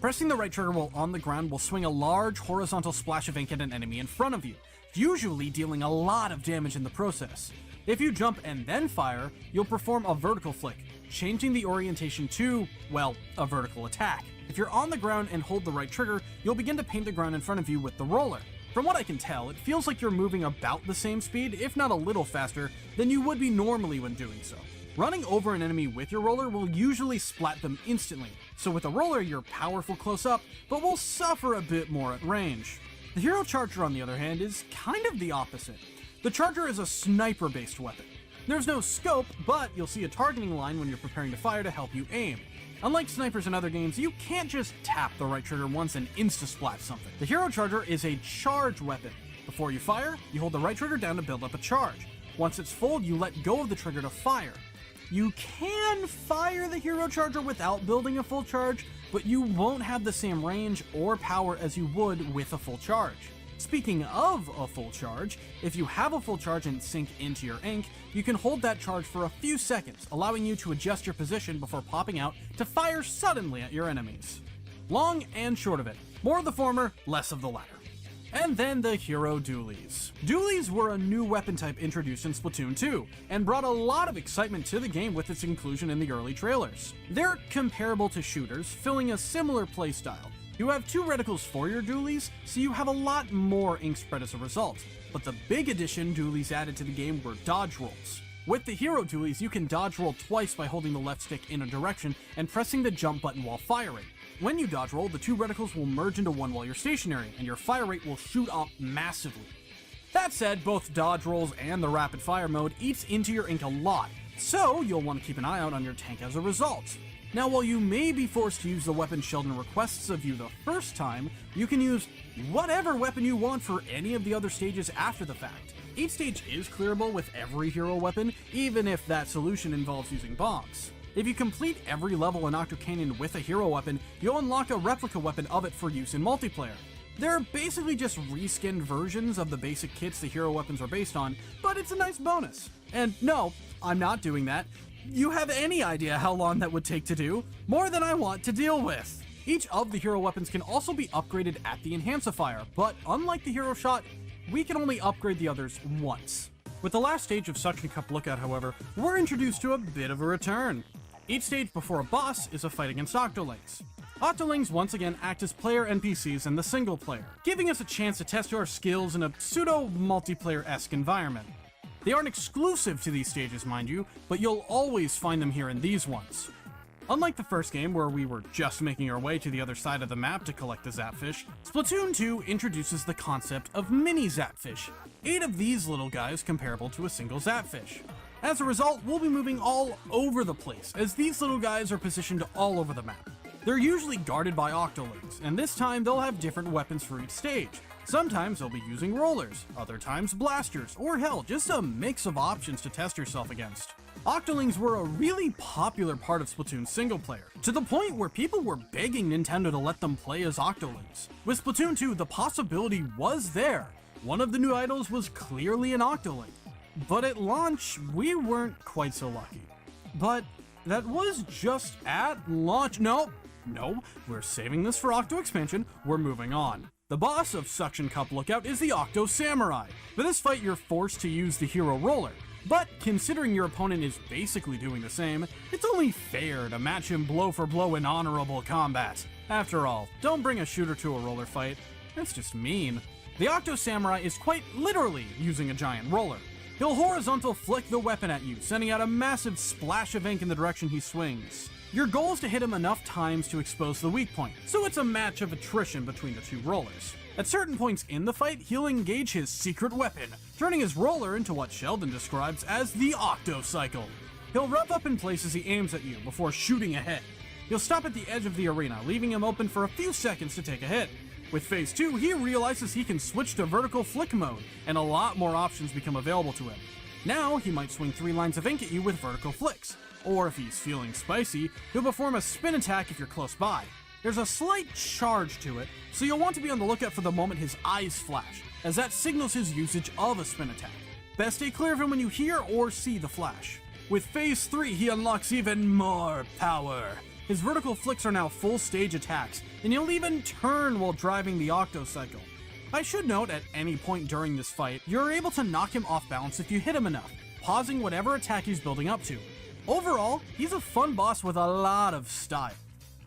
S1: Pressing the right trigger while on the ground will swing a large horizontal splash of ink at an enemy in front of you, usually dealing a lot of damage in the process. If you jump and then fire, you'll perform a vertical flick, changing the orientation to, well, a vertical attack. If you're on the ground and hold the right trigger, you'll begin to paint the ground in front of you with the roller. From what I can tell, it feels like you're moving about the same speed, if not a little faster, than you would be normally when doing so. Running over an enemy with your roller will usually splat them instantly, so with a roller you're powerful close up, but will suffer a bit more at range. The Hero Charger, on the other hand, is kind of the opposite. The Charger is a sniper-based weapon. There's no scope, but you'll see a targeting line when you're preparing to fire to help you aim. Unlike snipers in other games, you can't just tap the right trigger once and insta-splat something. The Hero Charger is a charge weapon. Before you fire, you hold the right trigger down to build up a charge. Once it's full, you let go of the trigger to fire. You can fire the Hero Charger without building a full charge, but you won't have the same range or power as you would with a full charge. Speaking of a full charge, if you have a full charge and sink into your ink, you can hold that charge for a few seconds, allowing you to adjust your position before popping out to fire suddenly at your enemies. Long and short of it, more of the former, less of the latter. And then the Hero Dualies. Dualies were a new weapon type introduced in Splatoon 2, and brought a lot of excitement to the game with its inclusion in the early trailers. They're comparable to shooters, filling a similar playstyle. You have 2 reticles for your dualies, so you have a lot more ink spread as a result. But the big addition dualies added to the game were dodge rolls. With the Hero Dualies, you can dodge roll twice by holding the left stick in a direction and pressing the jump button while firing. When you dodge roll, the 2 reticles will merge into one while you're stationary, and your fire rate will shoot up massively. That said, both dodge rolls and the rapid fire mode eats into your ink a lot, so you'll want to keep an eye out on your tank as a result. Now, while you may be forced to use the weapon Sheldon requests of you the first time, you can use whatever weapon you want for any of the other stages after the fact. Each stage is clearable with every hero weapon, even if that solution involves using bombs. If you complete every level in Octo Canyon with a hero weapon, you'll unlock a replica weapon of it for use in multiplayer. They're basically just reskinned versions of the basic kits the hero weapons are based on, but it's a nice bonus. And no, I'm not doing that. You have any idea how long that would take to do? More than I want to deal with. Each of the hero weapons can also be upgraded at the Enhancifier, but unlike the Hero Shot, we can only upgrade the others once. With the last stage of Suction Cup Lookout, however, we're introduced to a bit of a return. Each stage before a boss is a fight against Octolings. Octolings once again act as player NPCs in the single player, giving us a chance to test our skills in a pseudo-multiplayer-esque environment. They aren't exclusive to these stages, mind you, but you'll always find them here in these ones. Unlike the first game, where we were just making our way to the other side of the map to collect the Zapfish, Splatoon 2 introduces the concept of mini Zapfish, 8 of these little guys comparable to a single Zapfish. As a result, we'll be moving all over the place, as these little guys are positioned all over the map. They're usually guarded by Octolings, and this time they'll have different weapons for each stage. Sometimes they'll be using rollers, other times blasters, or hell, just a mix of options to test yourself against. Octolings were a really popular part of Splatoon single player, to the point where people were begging Nintendo to let them play as Octolings. With Splatoon 2, the possibility was there. One of the new idols was clearly an Octoling. But at launch, we weren't quite so lucky. But that was just at launch. No, we're saving this for Octo expansion, we're moving on. The boss of Suction Cup Lookout is the Octo Samurai. For this fight, you're forced to use the hero roller. But considering your opponent is basically doing the same, it's only fair to match him blow for blow in honorable combat. After all, don't bring a shooter to a roller fight. That's just mean. The Octo Samurai is quite literally using a giant roller. He'll horizontal flick the weapon at you, sending out a massive splash of ink in the direction he swings. Your goal is to hit him enough times to expose the weak point, so it's a match of attrition between the two rollers. At certain points in the fight, he'll engage his secret weapon, turning his roller into what Sheldon describes as the Octo Cycle. He'll rev up in place as he aims at you before shooting ahead. He'll stop at the edge of the arena, leaving him open for a few seconds to take a hit. With Phase 2, he realizes he can switch to vertical flick mode, and a lot more options become available to him. Now, he might swing 3 lines of ink at you with vertical flicks, or if he's feeling spicy, he'll perform a spin attack if you're close by. There's a slight charge to it, so you'll want to be on the lookout for the moment his eyes flash, as that signals his usage of a spin attack. Best stay clear of him when you hear or see the flash. With Phase 3, he unlocks even more power. His vertical flicks are now full stage attacks, and he'll even turn while driving the Octo Cycle. I should note, at any point during this fight, you're able to knock him off balance if you hit him enough, pausing whatever attack he's building up to. Overall, he's a fun boss with a lot of style.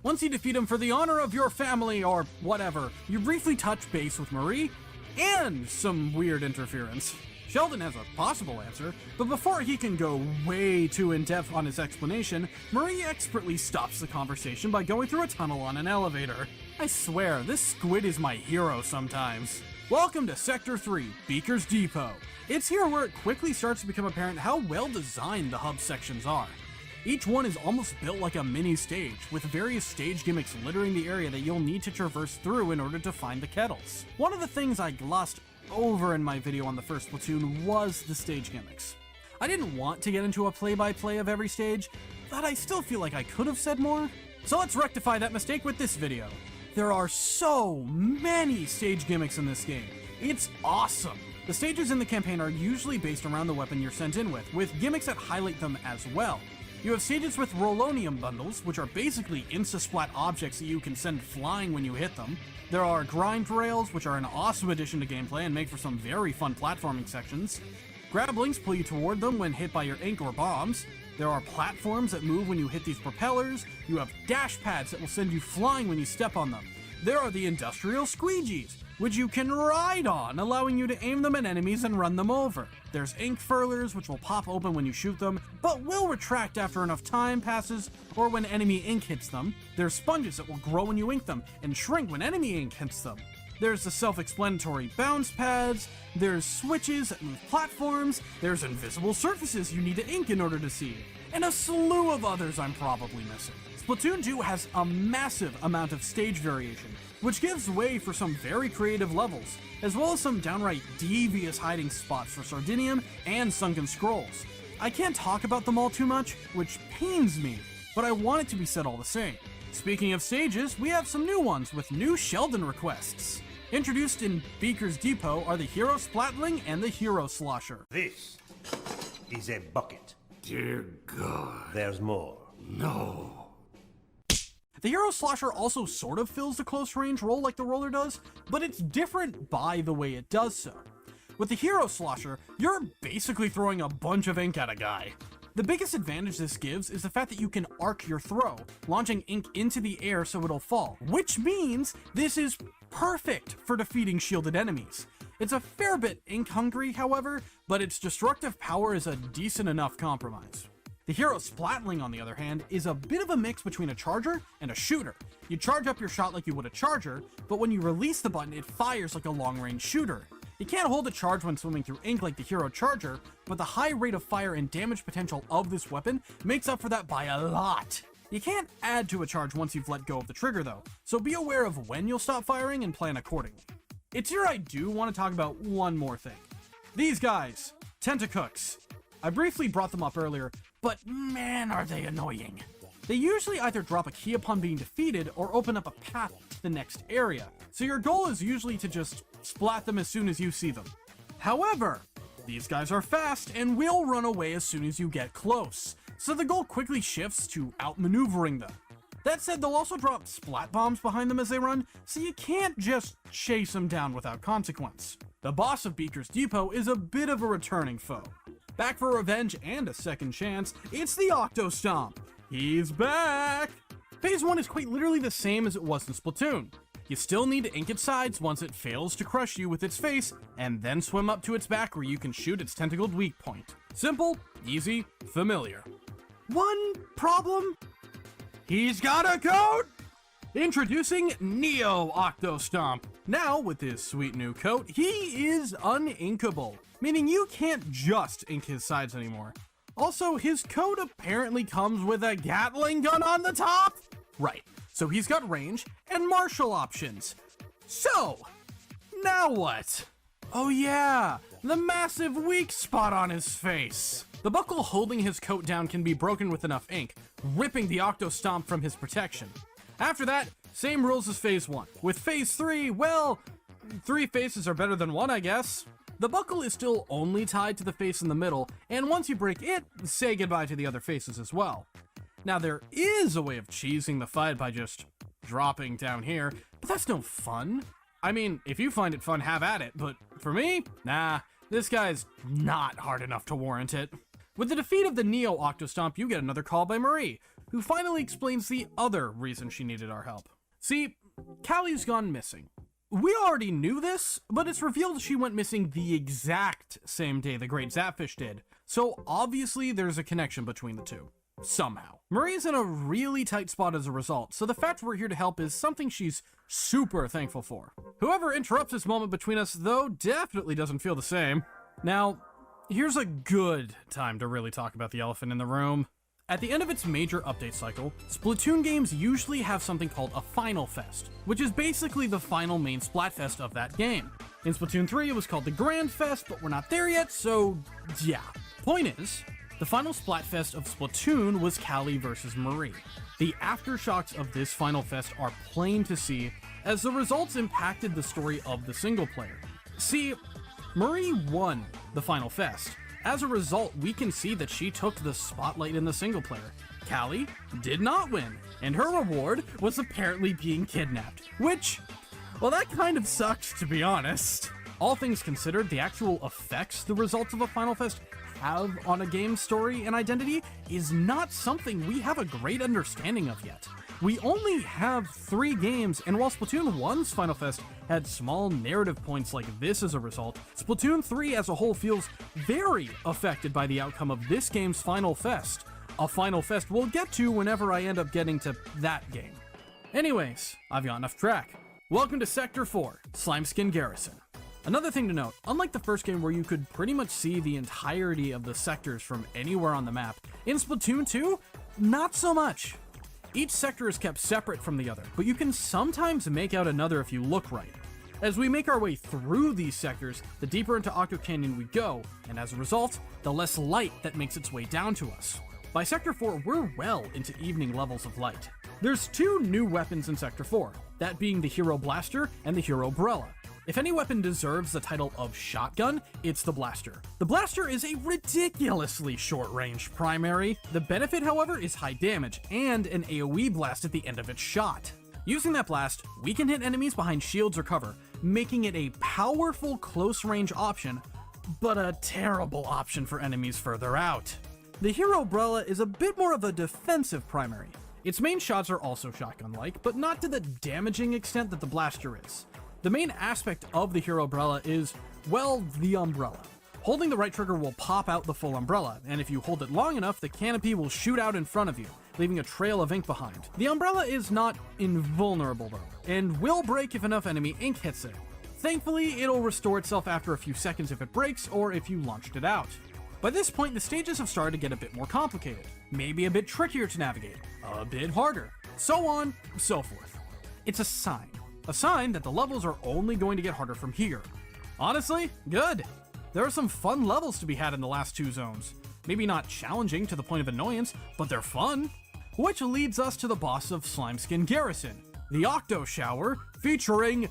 S1: Once you defeat him for the honor of your family or whatever, you briefly touch base with Marie, and some weird interference. Sheldon has a possible answer, but before he can go way too in-depth on his explanation, Marie expertly stops the conversation by going through a tunnel on an elevator. I swear, this squid is my hero sometimes. Welcome to Sector 3, Beaker's Depot. It's here where it quickly starts to become apparent how well designed the hub sections are. Each one is almost built like a mini stage, with various stage gimmicks littering the area that you'll need to traverse through in order to find the kettles. One of the things I glossed over in my video on the first Splatoon was the stage gimmicks. I didn't want to get into a play-by-play of every stage, but I still feel like I could have said more. So let's rectify that mistake with this video. There are so many stage gimmicks in this game. It's awesome. The stages in the campaign are usually based around the weapon you're sent in with gimmicks that highlight them as well. You have stages with Rollonium bundles, which are basically insta-splat objects that you can send flying when you hit them. There are grind rails, which are an awesome addition to gameplay and make for some very fun platforming sections. Grab links pull you toward them when hit by your ink or bombs. There are platforms that move when you hit these propellers. You have dash pads that will send you flying when you step on them. There are the industrial squeegees, which you can ride on, allowing you to aim them at enemies and run them over. There's ink furlers, which will pop open when you shoot them, but will retract after enough time passes or when enemy ink hits them. There's sponges that will grow when you ink them and shrink when enemy ink hits them. There's the self-explanatory bounce pads, there's switches that move platforms, there's invisible surfaces you need to ink in order to see, and a slew of others I'm probably missing. Splatoon 2 has a massive amount of stage variation, which gives way for some very creative levels, as well as some downright devious hiding spots for Sardinium and Sunken Scrolls. I can't talk about them all too much, which pains me, but I want it to be said all the same. Speaking of stages, we have some new ones with new Sheldon requests. Introduced in Beaker's Depot are the Hero Splatling and the Hero Slosher.
S2: This is a bucket.
S3: Dear God.
S2: There's more.
S3: No.
S1: The Hero Slosher also sort of fills the close range role like the roller does, but it's different by the way it does so. With the Hero Slosher, you're basically throwing a bunch of ink at a guy. The biggest advantage this gives is the fact that you can arc your throw, launching ink into the air so it'll fall, which means this is perfect for defeating shielded enemies. It's a fair bit ink hungry, however, but its destructive power is a decent enough compromise. The Hero Splatling, on the other hand, is a bit of a mix between a charger and a shooter. You charge up your shot like you would a charger, but when you release the button, it fires like a long-range shooter. You can't hold a charge when swimming through ink like the Hero Charger, but the high rate of fire and damage potential of this weapon makes up for that by a lot. You can't add to a charge once you've let go of the trigger though, so be aware of when you'll stop firing and plan accordingly. It's here I do want to talk about one more thing. These guys, Tentacooks. I briefly brought them up earlier, but man are they annoying. They usually either drop a key upon being defeated or open up a path to the next area, so your goal is usually to just splat them as soon as you see them. However, these guys are fast and will run away as soon as you get close, so the goal quickly shifts to outmaneuvering them. That said, they'll also drop splat bombs behind them as they run, so you can't just chase them down without consequence. The boss of Beaker's Depot is a bit of a returning foe. Back for revenge and a second chance, it's the Octo Stomp. He's back! Phase 1 is quite literally the same as it was in Splatoon. You still need to ink its sides once it fails to crush you with its face, and then swim up to its back where you can shoot its tentacled weak point. Simple, easy, familiar. One problem? He's got a coat! Introducing Neo Octo Stomp. Now, with his sweet new coat, he is uninkable, meaning you can't just ink his sides anymore. Also, his coat apparently comes with a Gatling gun on the top? Right, so he's got range and martial options. So, now what? Oh yeah, the massive weak spot on his face. The buckle holding his coat down can be broken with enough ink, ripping the Octo Stomp from his protection. After that, same rules as Phase 1. With Phase 3, well, 3 faces are better than 1, I guess. The buckle is still only tied to the face in the middle, and once you break it, say goodbye to the other faces as well. Now there is a way of cheesing the fight by just dropping down here, but that's no fun. I mean, if you find it fun, have at it, but for me, nah, this guy's not hard enough to warrant it. With the defeat of the Neo Octo Stomp, you get another call by Marie, who finally explains the other reason she needed our help. See, Callie's gone missing. We already knew this, but it's revealed she went missing the exact same day the great Zapfish did, so obviously there's a connection between the two. Somehow. Marie's in a really tight spot as a result, so the fact we're here to help is something she's super thankful for. Whoever interrupts this moment between us, though, definitely doesn't feel the same. Now, here's a good time to really talk about the elephant in the room. At the end of its major update cycle, Splatoon games usually have something called a Final Fest, which is basically the final main Splatfest of that game. In Splatoon 3, it was called the Grand Fest, but we're not there yet, so yeah. Point is, the final Splatfest of Splatoon was Callie versus Marie. The aftershocks of this Final Fest are plain to see, as the results impacted the story of the single player. See, Marie won the Final Fest. As a result, we can see that she took the spotlight in the single player. Callie did not win, and her reward was apparently being kidnapped, which, well, that kind of sucks, to be honest. All things considered, the actual effects the results of a Final Fest have on a game's story and identity is not something we have a great understanding of yet. We only have 3 games, and while Splatoon 1's Final Fest had small narrative points like this as a result, Splatoon 3 as a whole feels very affected by the outcome of this game's Final Fest. A Final Fest we'll get to whenever I end up getting to that game. Anyways, I've gotten off track. Welcome to Sector 4, Slimeskin Garrison. Another thing to note, unlike the first game where you could pretty much see the entirety of the sectors from anywhere on the map, in Splatoon 2, not so much. Each sector is kept separate from the other, but you can sometimes make out another if you look right. As we make our way through these sectors, the deeper into Octo Canyon we go, and as a result, the less light that makes its way down to us. By Sector 4, we're well into evening levels of light. There's 2 new weapons in Sector 4, that being the Hero Blaster and the Hero Umbrella. If any weapon deserves the title of shotgun, it's the blaster. The blaster is a ridiculously short-range primary. The benefit, however, is high damage and an AoE blast at the end of its shot. Using that blast, we can hit enemies behind shields or cover, making it a powerful close-range option, but a terrible option for enemies further out. The Hero Umbrella is a bit more of a defensive primary. Its main shots are also shotgun-like, but not to the damaging extent that the blaster is. The main aspect of the Hero Umbrella is, well, the umbrella. Holding the right trigger will pop out the full umbrella, and if you hold it long enough, the canopy will shoot out in front of you, leaving a trail of ink behind. The umbrella is not invulnerable though, and will break if enough enemy ink hits it. Thankfully, it'll restore itself after a few seconds if it breaks, or if you launched it out. By this point, the stages have started to get a bit more complicated, maybe a bit trickier to navigate, a bit harder, so on, so forth. It's a sign that the levels are only going to get harder from here. Honestly, good. There are some fun levels to be had in the last 2 zones. Maybe not challenging to the point of annoyance, but they're fun. Which leads us to the boss of Slimeskin Garrison, the Octo Shower, featuring...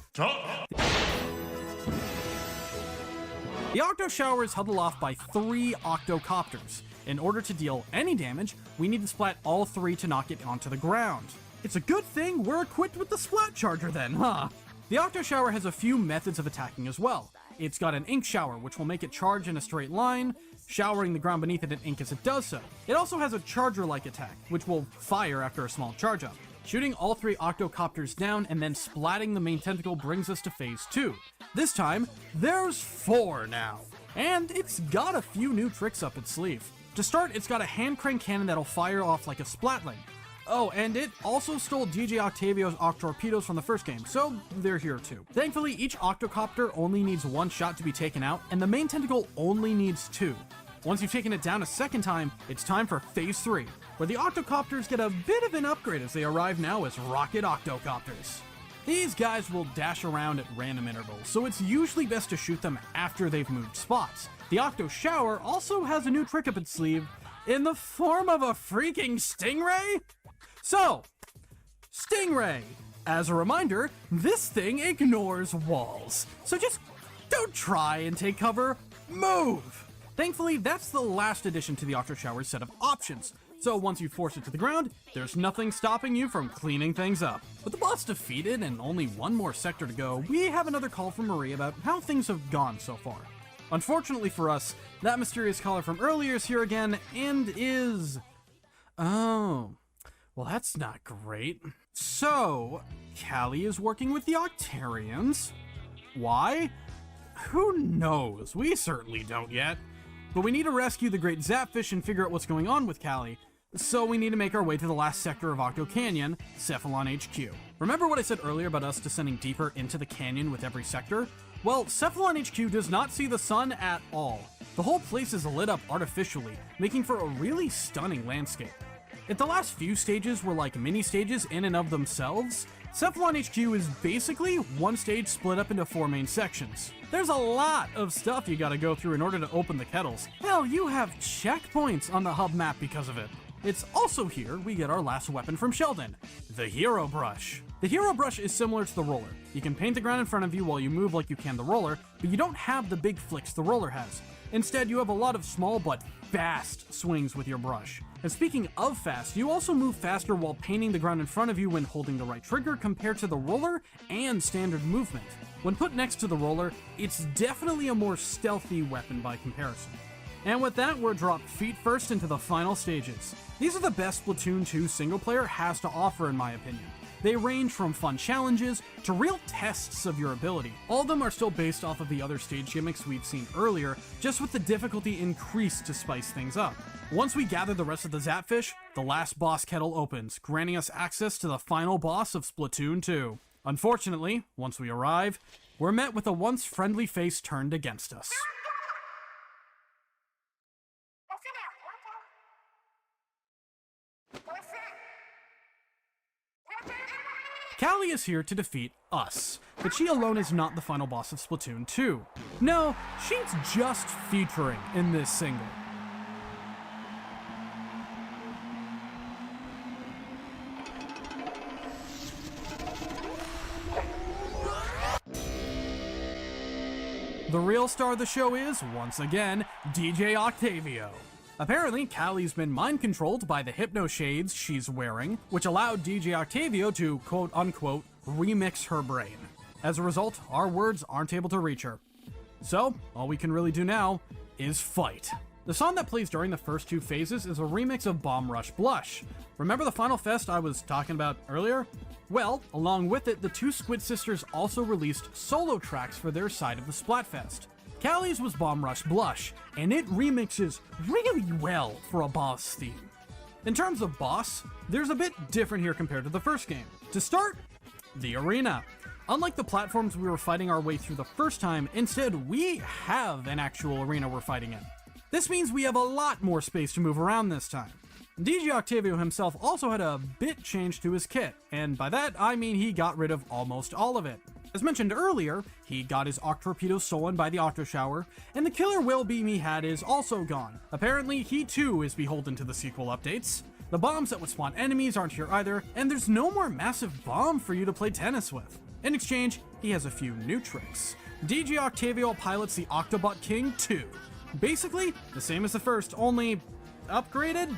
S1: The Octo Shower is held aloft by 3 Octocopters. In order to deal any damage, we need to splat all 3 to knock it onto the ground. It's a good thing we're equipped with the Splat Charger then, huh? The Octo Shower has a few methods of attacking as well. It's got an ink shower, which will make it charge in a straight line, showering the ground beneath it in ink as it does so. It also has a charger-like attack, which will fire after a small charge up. Shooting all 3 Octocopters down and then splatting the main tentacle brings us to phase 2. This time, there's 4 now. And it's got a few new tricks up its sleeve. To start, it's got a hand crank cannon that'll fire off like a splatling. Oh, and it also stole DJ Octavio's Octorpedoes from the first game, so they're here too. Thankfully, each Octocopter only needs 1 shot to be taken out, and the main tentacle only needs 2. Once you've taken it down a second time, it's time for Phase 3, where the Octocopters get a bit of an upgrade as they arrive now as Rocket Octocopters. These guys will dash around at random intervals, so it's usually best to shoot them after they've moved spots. The Octo Shower also has a new trick up its sleeve in the form of a freaking stingray? So, Stingray. As a reminder, this thing ignores walls. So just don't try and take cover, move! Thankfully, that's the last addition to the Octo Shower's set of options. So once you force it to the ground, there's nothing stopping you from cleaning things up. With the boss defeated and only 1 more sector to go, we have another call from Marie about how things have gone so far. Unfortunately for us, that mysterious caller from earlier is here again and is... Oh... Well, that's not great. So, Callie is working with the Octarians. Why? Who knows? We certainly don't yet. But we need to rescue the great Zapfish and figure out what's going on with Callie. So we need to make our way to the last sector of Octo Canyon, Cephalon HQ. Remember what I said earlier about us descending deeper into the canyon with every sector? Well, Cephalon HQ does not see the sun at all. The whole place is lit up artificially, making for a really stunning landscape. If the last few stages were like mini stages in and of themselves, Cephalon HQ is basically 1 stage split up into 4 main sections. There's a lot of stuff you gotta go through in order to open the kettles. Hell, you have checkpoints on the hub map because of it. It's also here we get our last weapon from Sheldon, the Hero Brush. The Hero Brush is similar to the roller. You can paint the ground in front of you while you move like you can the roller, but you don't have the big flicks the roller has. Instead, you have a lot of small but fast swings with your brush. And speaking of fast, you also move faster while painting the ground in front of you when holding the right trigger compared to the roller and standard movement. When put next to the roller, it's definitely a more stealthy weapon by comparison. And with that, we're dropped feet first into the final stages. These are the best Splatoon 2 single player has to offer in my opinion. They range from fun challenges to real tests of your ability. All of them are still based off of the other stage gimmicks we've seen earlier, just with the difficulty increased to spice things up. Once we gather the rest of the Zapfish, the last boss kettle opens, granting us access to the final boss of Splatoon 2. Unfortunately, once we arrive, we're met with a once friendly face turned against us. Callie is here to defeat us, but she alone is not the final boss of Splatoon 2. No, she's just featuring in this single. The real star of the show is, once again, DJ Octavio. Apparently, Callie's been mind-controlled by the hypno shades she's wearing, which allowed DJ Octavio to quote-unquote remix her brain. As a result, our words aren't able to reach her. So, all we can really do now is fight. The song that plays during the first 2 phases is a remix of Bomb Rush Blush. Remember the Final Fest I was talking about earlier? Well, along with it, the 2 Squid Sisters also released solo tracks for their side of the Splatfest. Callie's was Bomb Rush Blush, and it remixes really well for a boss theme. In terms of boss, there's a bit different here compared to the first game. To start, the arena. Unlike the platforms we were fighting our way through the first time, instead we have an actual arena we're fighting in. This means we have a lot more space to move around this time. DJ Octavio himself also had a bit change to his kit, and by that I mean he got rid of almost all of it. As mentioned earlier, he got his Octorpedo stolen by the Octo Shower, and the killer whale beam he had is also gone. Apparently, he too is beholden to the sequel updates. The bombs that would spawn enemies aren't here either, and there's no more massive bomb for you to play tennis with. In exchange, he has a few new tricks. DJ Octavio pilots the Octobot King 2. Basically, the same as the first, only upgraded?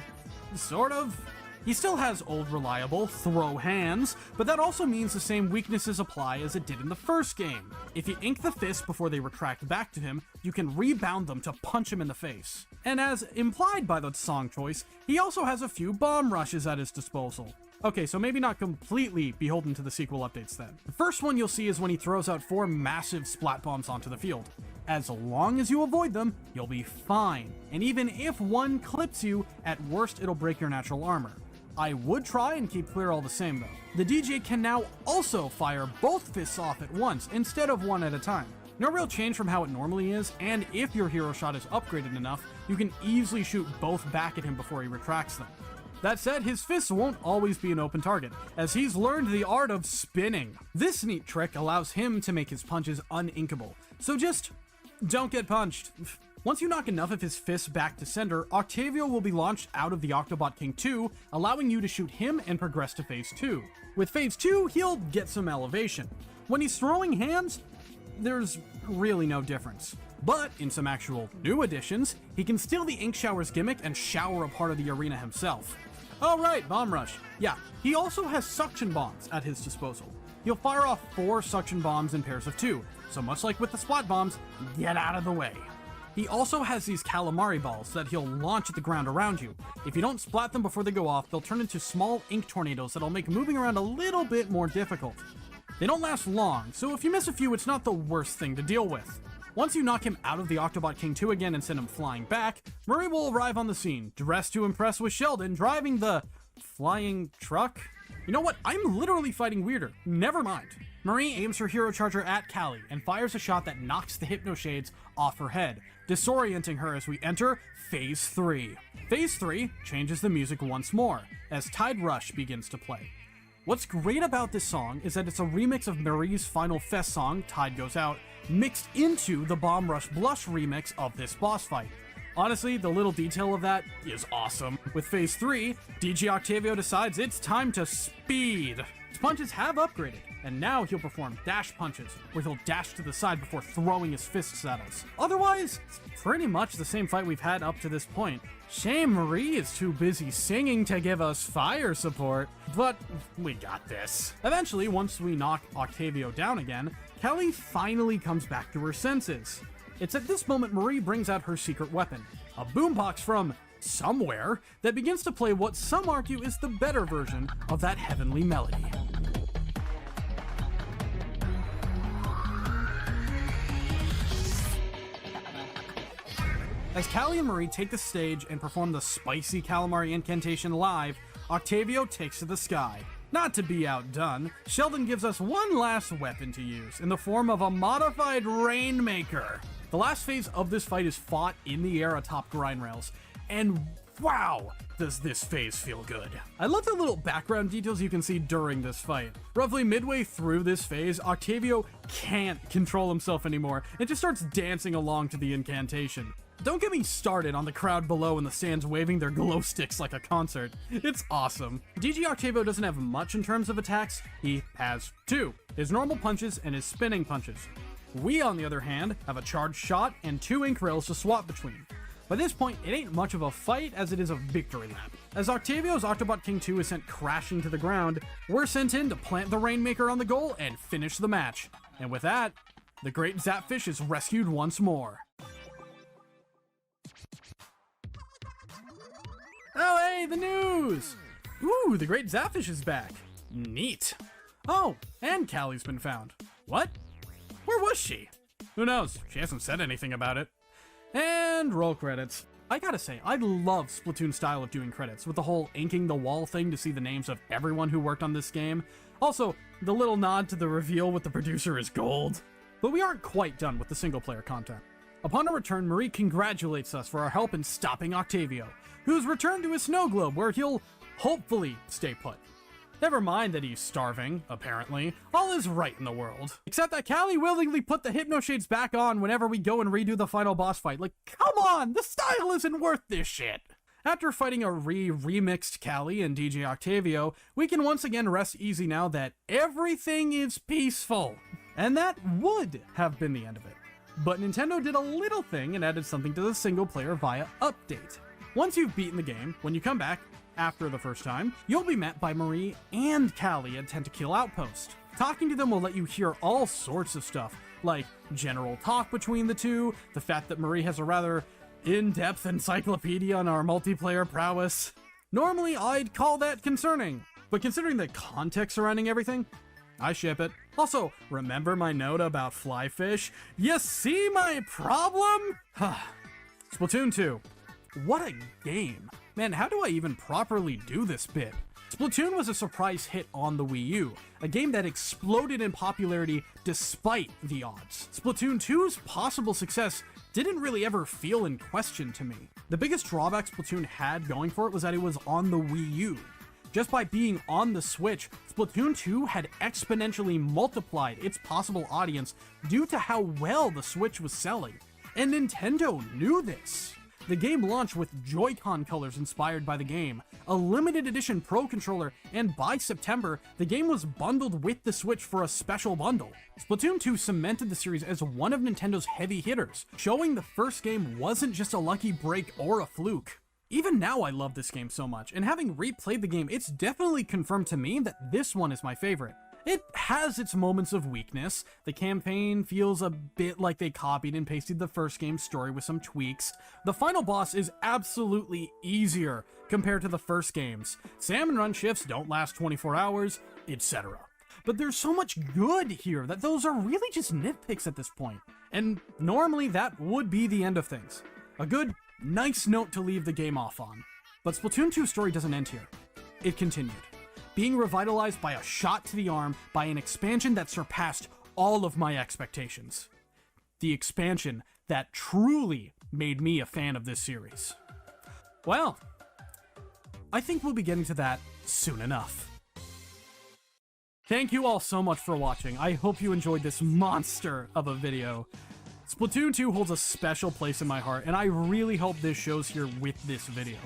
S1: Sort of. He still has old reliable throw hands, but that also means the same weaknesses apply as it did in the first game. If you ink the fist before they retract back to him, you can rebound them to punch him in the face. And as implied by the song choice, he also has a few bomb rushes at his disposal. Okay, so maybe not completely beholden to the sequel updates then. The first one you'll see is when he throws out 4 massive splat bombs onto the field. As long as you avoid them, you'll be fine. And even if one clips you, at worst it'll break your natural armor. I would try and keep clear all the same though. The DJ can now also fire both fists off at once, instead of one at a time. No real change from how it normally is, and if your hero shot is upgraded enough, you can easily shoot both back at him before he retracts them. That said, his fists won't always be an open target, as he's learned the art of spinning. This neat trick allows him to make his punches uninkable, so just don't get punched. Once you knock enough of his fists back to sender, Octavio will be launched out of the Octobot King 2, allowing you to shoot him and progress to Phase 2. With Phase 2, he'll get some elevation. When he's throwing hands, there's really no difference. But in some actual new additions, he can steal the Ink Shower's gimmick and shower a part of the arena himself. Oh right, Bomb Rush. Yeah, he also has suction bombs at his disposal. He'll fire off 4 suction bombs in pairs of 2, so much like with the splat bombs, get out of the way. He also has these calamari balls that he'll launch at the ground around you. If you don't splat them before they go off, they'll turn into small ink tornadoes that'll make moving around a little bit more difficult. They don't last long, so if you miss a few, it's not the worst thing to deal with. Once you knock him out of the Octobot King 2 again and send him flying back, Murray will arrive on the scene, dressed to impress with Sheldon, driving the flying truck? You know what? I'm literally fighting weirder. Never mind. Marie aims her hero charger at Callie and fires a shot that knocks the Hypno Shades off her head, disorienting her as we enter Phase 3. Phase 3 changes the music once more, as Tide Rush begins to play. What's great about this song is that it's a remix of Marie's final Fest song, Tide Goes Out, mixed into the Bomb Rush Blush remix of this boss fight. Honestly, the little detail of that is awesome. With Phase 3, DJ Octavio decides it's time to speed. His punches have upgraded, and now he'll perform dash punches, where he'll dash to the side before throwing his fists at us. Otherwise, it's pretty much the same fight we've had up to this point. Shame Marie is too busy singing to give us fire support, but we got this. Eventually, once we knock Octavio down again, Kelly finally comes back to her senses. It's at this moment Marie brings out her secret weapon, a boombox from somewhere that begins to play what some argue is the better version of that heavenly melody. As Callie and Marie take the stage and perform the spicy calamari incantation live, Octavio takes to the sky. Not to be outdone, Sheldon gives us one last weapon to use in the form of a modified Rainmaker. The last phase of this fight is fought in the air atop grind rails, and wow, does this phase feel good. I love the little background details you can see during this fight. Roughly midway through this phase, Octavio can't control himself anymore and just starts dancing along to the incantation. Don't get me started on the crowd below in the stands waving their glow sticks like a concert. It's awesome. DJ Octavio doesn't have much in terms of attacks. He has 2, his normal punches and his spinning punches. We, on the other hand, have a charged shot and 2 ink rails to swap between. By this point, it ain't much of a fight as it is a victory lap. As Octavio's Octobot King 2 is sent crashing to the ground, we're sent in to plant the Rainmaker on the goal and finish the match. And with that, the great Zapfish is rescued once more. Oh hey, the news! Ooh, the great Zapfish is back. Neat. Oh, and Callie's been found. What? Where was she? Who knows? She hasn't said anything about it. And roll credits. I gotta say, I love Splatoon's style of doing credits, with the whole inking the wall thing to see the names of everyone who worked on this game. Also, the little nod to the reveal with the producer is gold. But we aren't quite done with the single-player content. Upon our return, Marie congratulates us for our help in stopping Octavio, who's returned to his snow globe where he'll hopefully stay put. Never mind that he's starving, apparently. All is right in the world. Except that Callie willingly put the hypno shades back on whenever we go and redo the final boss fight. Like, come on, the style isn't worth this shit. After fighting a remixed Callie and DJ Octavio, we can once again rest easy now that everything is peaceful. And that would have been the end of it. But Nintendo did a little thing and added something to the single player via update. Once you've beaten the game, when you come back, after the first time, you'll be met by Marie and Callie at Tentakill Outpost. Talking to them will let you hear all sorts of stuff, like general talk between the two, the fact that Marie has a rather in-depth encyclopedia on our multiplayer prowess. Normally, I'd call that concerning, but considering the context surrounding everything, I ship it. Also, remember my note about Flyfish? You see my problem? Splatoon 2. What a game. Man, how do I even properly do this bit? Splatoon was a surprise hit on the Wii U, a game that exploded in popularity despite the odds. Splatoon 2's possible success didn't really ever feel in question to me. The biggest drawback Splatoon had going for it was that it was on the Wii U. Just by being on the Switch, Splatoon 2 had exponentially multiplied its possible audience due to how well the Switch was selling. And Nintendo knew this. The game launched with Joy-Con colors inspired by the game, a limited edition Pro Controller, and by September, the game was bundled with the Switch for a special bundle. Splatoon 2 cemented the series as one of Nintendo's heavy hitters, showing the first game wasn't just a lucky break or a fluke. Even now I love this game so much, and having replayed the game, it's definitely confirmed to me that this one is my favorite. It has its moments of weakness. The campaign feels a bit like they copied and pasted the first game's story with some tweaks. The final boss is absolutely easier compared to the first games. Salmon Run shifts don't last 24 hours, etc. But there's so much good here that those are really just nitpicks at this point. And normally that would be the end of things. A good, nice note to leave the game off on. But Splatoon 2's story doesn't end here. It continued, being revitalized by a shot to the arm by an expansion that surpassed all of my expectations. The expansion that truly made me a fan of this series. Well, I think we'll be getting to that soon enough. Thank you all so much for watching. I hope you enjoyed this monster of a video. Splatoon 2 holds a special place in my heart, and I really hope this shows here with this video.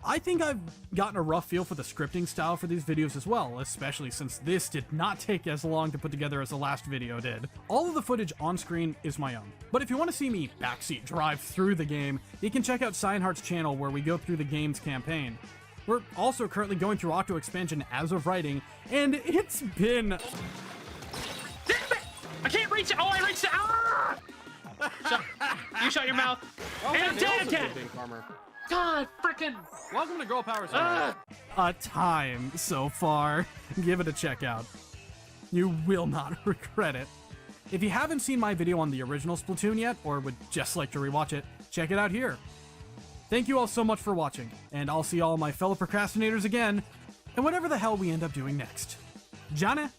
S1: I think I've gotten a rough feel for the scripting style for these videos as well, especially since this did not take as long to put together as the last video did. All of the footage on screen is my own, but if you want to see me backseat drive through the game, you can check out Cyanheart's channel where we go through the game's campaign. We're also currently going through Octo expansion as of writing, and it's been...
S4: Damn it! I can't reach it! Oh, I reached it! Ah! You shut your mouth. And dead cat! God, frickin'!
S1: Welcome to Girl Power Center. A time so far. Give it a check out. You will not regret it. If you haven't seen my video on the original Splatoon yet, or would just like to rewatch it, check it out here. Thank you all so much for watching, and I'll see all my fellow procrastinators again, and whatever the hell we end up doing next. Jana!